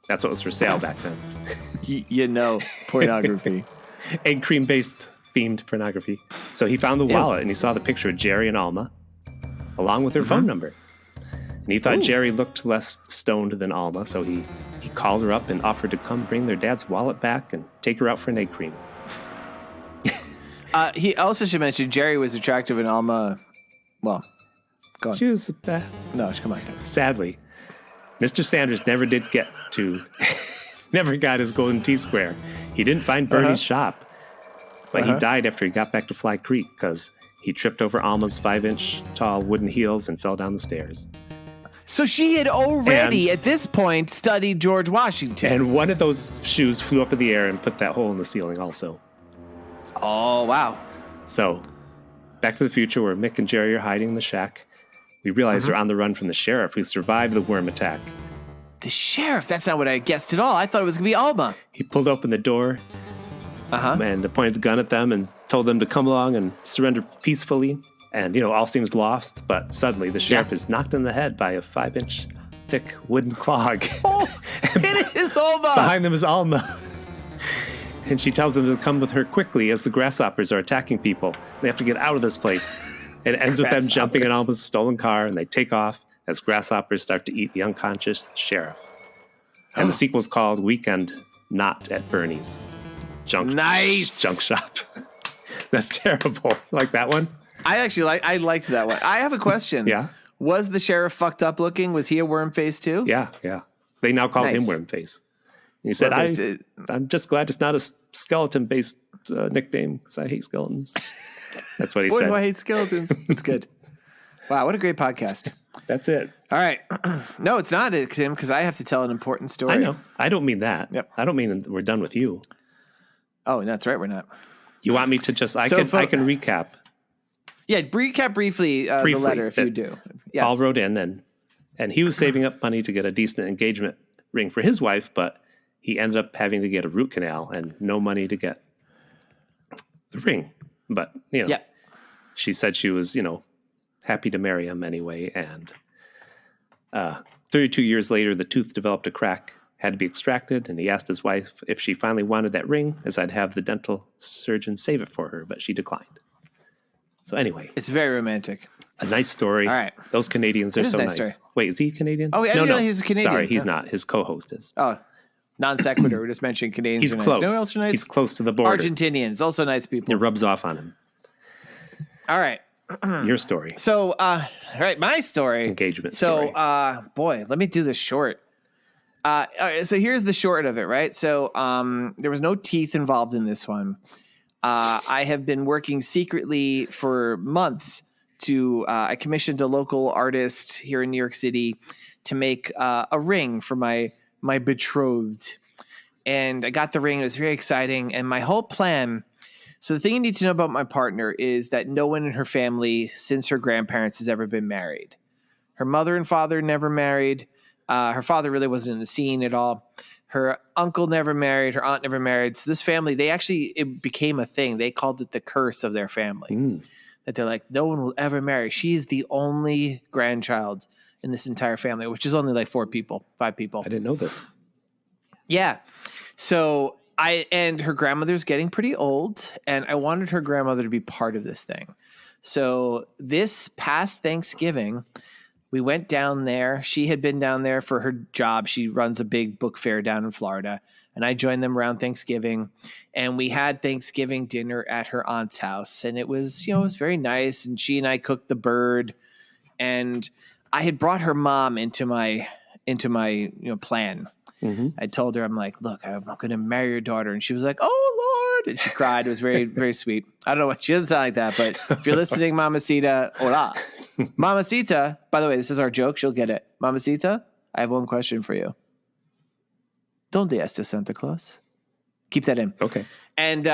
That's what was for sale back then. Pornography. Egg cream-based themed pornography. So he found the wallet and he saw the picture of Jerry and Alma, along with her phone number. And he thought Jerry looked less stoned than Alma, so he called her up and offered to come bring their dad's wallet back and take her out for an egg cream. He also should mention Jerry was attractive and Alma, well, go on. She was bad. No, come on. Sadly, Mr. Sanders never got his golden T-square. He didn't find Bernie's shop, but he died after he got back to Fly Creek because he tripped over Alma's 5-inch tall wooden heels and fell down the stairs. So she had already, at this point, studied George Washington. And one of those shoes flew up in the air and put that hole in the ceiling also. Oh, wow. So Back to the Future, where Mick and Jerry are hiding in the shack. We realize they're on the run from the sheriff who survived the worm attack. The sheriff? That's not what I guessed at all. I thought it was going to be Alma. He pulled open the door and pointed the gun at them and told them to come along and surrender peacefully. And, all seems lost, but suddenly the sheriff is knocked in the head by a 5-inch thick wooden clog. Oh, it is Alma! Behind them is Alma. And she tells them to come with her quickly as the grasshoppers are attacking people. They have to get out of this place. And it ends with them jumping in Alma's stolen car, and they take off as grasshoppers start to eat the unconscious sheriff. And the sequel's called Weekend Not at Bernie's. Junk shop. That's terrible. Like that one? I liked that one. I have a question. Yeah? Was the sheriff fucked up looking? Was he a worm face too? Yeah. They now call him Worm Face. He said, I'm just glad it's not a skeleton-based nickname because I hate skeletons. That's what he said. Boy, do I hate skeletons. It's good. Wow, what a great podcast. That's it. All right. No, it's not, Tim, because I have to tell an important story. I know. I don't mean that. Yep. I don't mean we're done with you. Oh, that's right. We're not. You want me to just... I can recap. Yeah, recap briefly the letter if you do. Yes. Paul wrote in, and he was saving up money to get a decent engagement ring for his wife, but he ended up having to get a root canal and no money to get the ring. But, she said she was, happy to marry him anyway. And 32 years later, the tooth developed a crack, had to be extracted. And he asked his wife if she finally wanted that ring, as I'd have the dental surgeon save it for her, but she declined. So anyway. It's very romantic. A nice story. All right. Those Canadians are so nice. Story. Wait, is he Canadian? Oh, I didn't know he was Canadian. Sorry, he's not. His co-host is. Oh, non sequitur. We're just mentioning Canadians. He's close. No else are nice. He's close to the border. Argentinians, also nice people. It rubs off on him. All right. Your story. So, all right, my story. Engagement story. So, boy, let me do this short. So here's the short of it, right? So there was no teeth involved in this one. I have been working secretly for months I commissioned a local artist here in New York City to make a ring for my betrothed. And I got the ring. It was very exciting. And my whole plan. So the thing you need to know about my partner is that no one in her family since her grandparents has ever been married. Her mother and father never married. Her father really wasn't in the scene at all. Her uncle never married. Her aunt never married. So this family, it became a thing. They called it the curse of their family. That they're like, no one will ever marry. She's the only grandchild in this entire family, which is only like 5 people. I didn't know this. Yeah. So and her grandmother's getting pretty old, and I wanted her grandmother to be part of this thing. So this past Thanksgiving, we went down there. She had been down there for her job. She runs a big book fair down in Florida. And I joined them around Thanksgiving. And we had Thanksgiving dinner at her aunt's house. And it was, it was very nice. And she and I cooked the bird. And I had brought her mom into my plan. Mm-hmm. I told her, I'm like, look, I'm going to marry your daughter. And she was like, oh, Lord. And she cried. It was very, very sweet. I don't know what she doesn't sound like that. But if you're listening, Mamacita, hola. Mamacita, by the way, this is our joke. She'll get it. Mamacita, I have one question for you. ¿Dónde está Santa Claus? Keep that in. Okay. And,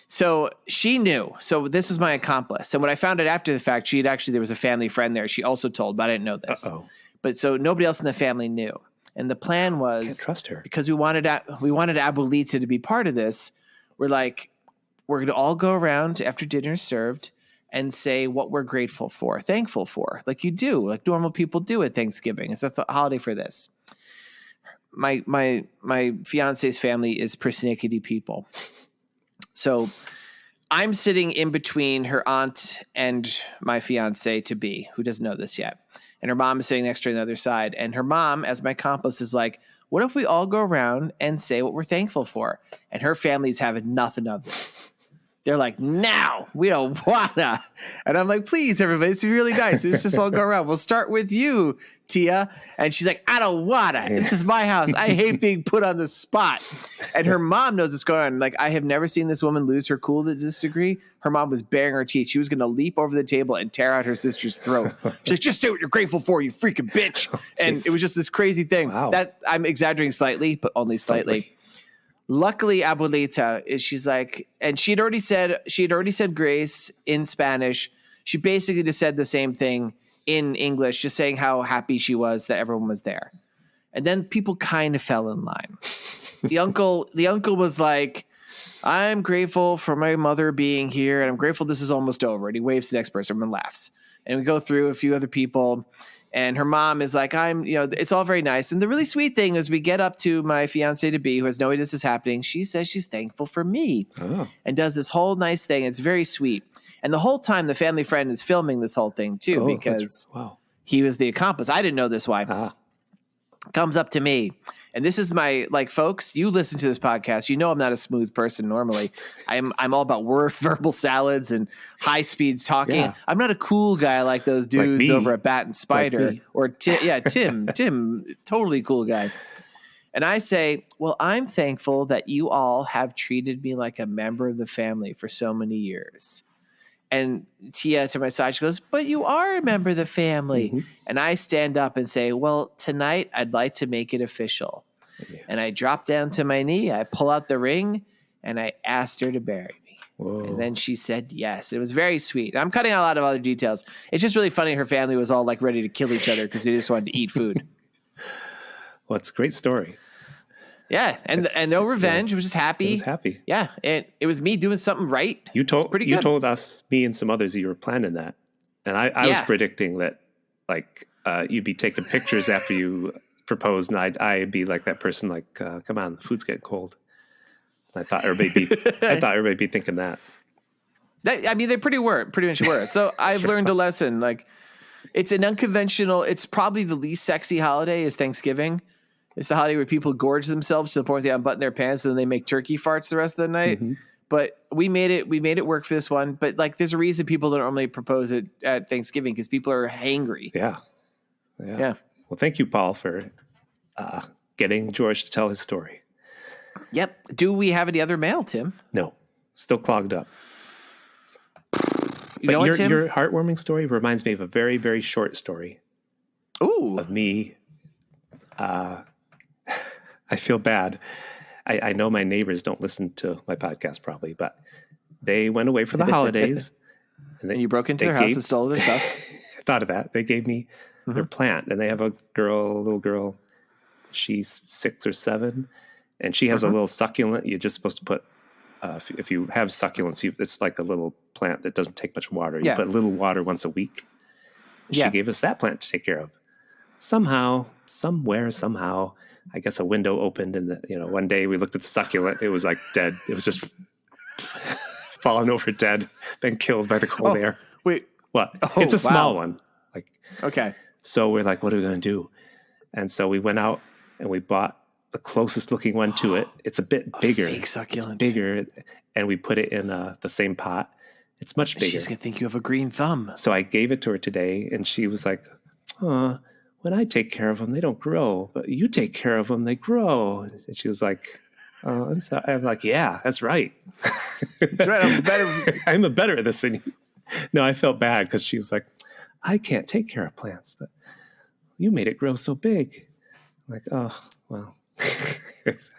so she knew. So this was my accomplice. And when I found out after the fact, there was a family friend there. She also told, but I didn't know this. Uh-oh. But so nobody else in the family knew. And the plan was, can't trust her, because we wanted Abuelita to be part of this. We're like, we're going to all go around after dinner is served and say what we're grateful for, thankful for, like you do, like normal people do at Thanksgiving. It's a holiday for this. My fiance's family is persnickety people. So I'm sitting in between her aunt and my fiance to be, who doesn't know this yet. And her mom is sitting next to her on the other side. And her mom, as my accomplice, is like, what if we all go around and say what we're thankful for? And her family's having nothing of this. They're like, no, we don't wanna. And I'm like, please, everybody, it's really nice. Let's just all go around. We'll start with you, Tia. And she's like, I don't wanna. This is my house. I hate being put on the spot. And her mom knows what's going on. Like, I have never seen this woman lose her cool to this degree. Her mom was baring her teeth. She was going to leap over the table and tear out her sister's throat. She's like, just say what you're grateful for, you freaking bitch. And it was just this crazy thing. Wow. That I'm exaggerating slightly, but only slightly. luckily, Abuelita she's like, and she had already said grace in Spanish. She basically just said the same thing in English, just saying how happy she was that everyone was there. And then people kind of fell in line. The uncle was like, I'm grateful for my mother being here, and I'm grateful this is almost over. And he waves to the next person, everyone laughs. And we go through a few other people, and her mom is like, it's all very nice. And the really sweet thing is we get up to my fiance to be, who has no idea this is happening. She says she's thankful for me and does this whole nice thing. It's very sweet. And the whole time the family friend is filming this whole thing too, because he was the accomplice. I didn't know this why. Comes up to me. And this is my, like, folks, you listen to this podcast. You know I'm not a smooth person normally. I'm all about verbal salads and high speeds talking. Yeah. I'm not a cool guy like those dudes over at Bat and Spider. Or Tim, totally cool guy. And I say, well, I'm thankful that you all have treated me like a member of the family for so many years. And Tia to my side, she goes, but you are a member of the family. Mm-hmm. And I stand up and say, well, tonight I'd like to make it official. Yeah. And I drop down to my knee, I pull out the ring, and I asked her to marry me. Whoa. And then she said yes. It was very sweet. I'm cutting out a lot of other details. It's just really funny. Her family was all like ready to kill each other because they just wanted to eat food. Well, it's a great story. Yeah, and no revenge. It was just happy. It was happy. Yeah, and it was me doing something right. You told us, me and some others, that you were planning that, and I was predicting that, like, you'd be taking pictures after you proposed, and I'd be like that person, like, come on, the food's getting cold. And I thought everybody be thinking that. I mean, they pretty much were. So I've learned a lesson. Like, it's an unconventional. It's probably the least sexy holiday is Thanksgiving. It's the holiday where people gorge themselves to the point they unbutton their pants and then they make turkey farts the rest of the night. Mm-hmm. But we made it work for this one. But, like, there's a reason people don't normally propose it at Thanksgiving, because people are hangry. Yeah. Well, thank you, Paul, for getting George to tell his story. Yep. Do we have any other mail, Tim? No. Still clogged up. Your heartwarming story reminds me of a very, very short story. Ooh. Of me. I feel bad. I know my neighbors don't listen to my podcast probably, but they went away for the holidays. And you broke into their house and stole their stuff. I thought of that. They gave me their plant, and they have a little girl. She's 6 or 7, and she has a little succulent. You're just supposed to put, if you have succulents, it's like a little plant that doesn't take much water. You put a little water once a week. She gave us that plant to take care of. Somehow, I guess a window opened, and one day we looked at the succulent. It was like dead. It was just fallen over dead, been killed by the cold air. Wait, what? It's a small one. Like, okay. So we're like, what are we going to do? And so we went out and we bought the closest looking one to it. It's a bit bigger. Fake succulent. It's bigger, and we put it in the same pot. It's much bigger. She's gonna think you have a green thumb. So I gave it to her today, and she was like, when I take care of them, they don't grow, but you take care of them, they grow. And she was like, I'm sorry. I'm like, yeah, that's right. That's right. I'm better at this than you. No, I felt bad because she was like, I can't take care of plants, but you made it grow so big. I'm like, oh, well.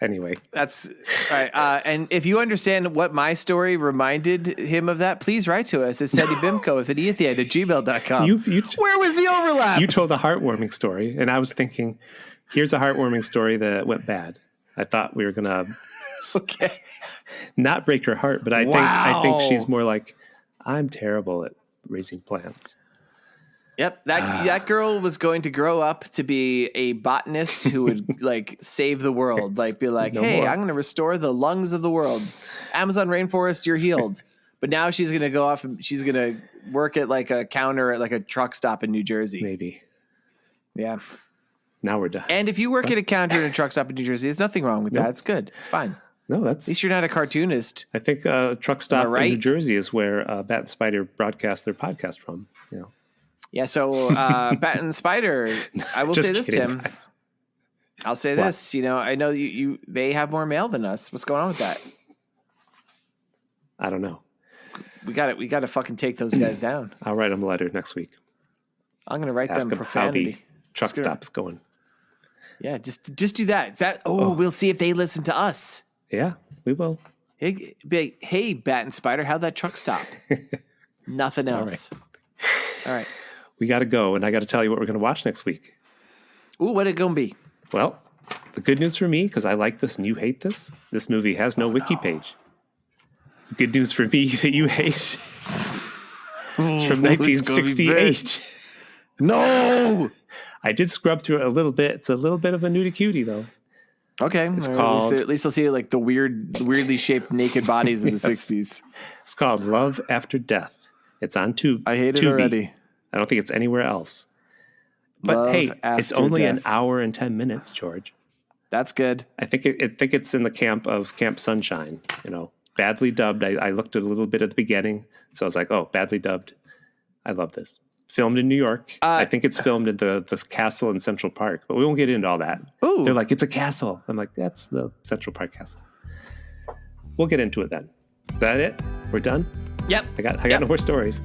Anyway. That's all right. And if you understand what my story reminded him of that, please write to us at Seddy Bimco with an E at the end at gmail.com. Where was the overlap? You told a heartwarming story, and I was thinking, here's a heartwarming story that went bad. I thought we were going to not break her heart, but I think she's more like, I'm terrible at raising plants. Yep, that girl was going to grow up to be a botanist who would like save the world, like be like, "Hey, I'm going to restore the lungs of the world." Amazon rainforest, you're healed. But now she's going to go off and she's going to work at like a counter at like a truck stop in New Jersey. Maybe. Yeah. Now we're done. And if you work at a counter at a truck stop in New Jersey, there's nothing wrong with that. It's good. It's fine. No, at least you're not a cartoonist. I think truck stop in New Jersey is where Bat and Spider broadcast their podcast from. Yeah, so Bat and Spider, I will say this, Tim. Guys. I'll say this. I know they have more mail than us. What's going on with that? I don't know. We got to fucking take those guys down. I'll write them a letter next week. I'm going to write them profanity. How the truck stop's going. Yeah, just do that. We'll see if they listen to us. Yeah, we will. Hey, Bat and Spider, how'd that truck stop? Nothing else. All right. We got to go, and I got to tell you what we're going to watch next week. Ooh, what it going to be? Well, the good news for me, because I like this and you hate this movie has no wiki page. The good news for me that you hate, it's from 1968. No! I did scrub through it a little bit. It's a little bit of a nudie cutie, though. Okay. It's called... At least I'll see like the weirdly shaped naked bodies of the 60s. It's called Love After Death. It's on Tubi. I hate it already. I don't think it's anywhere else. But Love hey, it's only Death. an hour and 10 minutes, George. That's good. I think it's in the camp of Camp Sunshine, badly dubbed. I looked at a little bit at the beginning, so I was like, oh, badly dubbed. I love this. Filmed in New York. I think it's filmed at the castle in Central Park, but we won't get into all that. Ooh. They're like, it's a castle. I'm like, that's the Central Park castle. We'll get into it then. Is that it? We're done? Yep. I got no more stories.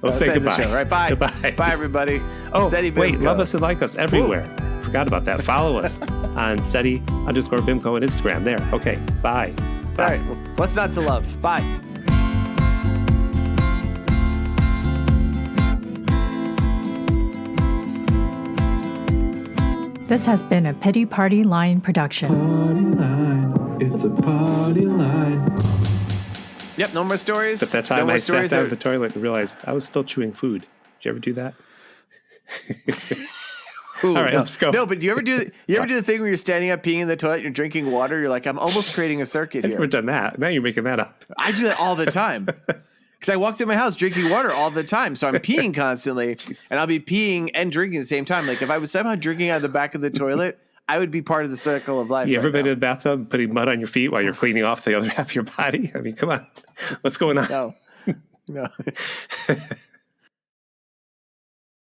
We'll say goodbye. All right, bye. Goodbye. Bye, everybody. Oh, Seddy wait, Bimco. love us and like us everywhere. Ooh. Forgot about that. Follow us on Seddy_Bimco on Instagram. There. Okay, bye. All right, well, what's not to love? Bye. This has been a Pity Party Line production. Party line. It's a party line. Yep, no more stories. Except that time I sat down at the toilet and realized I was still chewing food. Did you ever do that? Ooh, all right, let's go. No, but do you ever do the thing where you're standing up peeing in the toilet and you're drinking water? You're like, I'm almost creating a circuit I've here. never done that. Now you're making that up. I do that all the time. Because I walk through my house drinking water all the time. So I'm peeing constantly. And I'll be peeing and drinking at the same time. Like if I was somehow drinking out of the back of the toilet, I would be part of the circle of life. You ever been in the bathtub putting mud on your feet while you're cleaning off the other half of your body? I mean, come on. What's going on? No.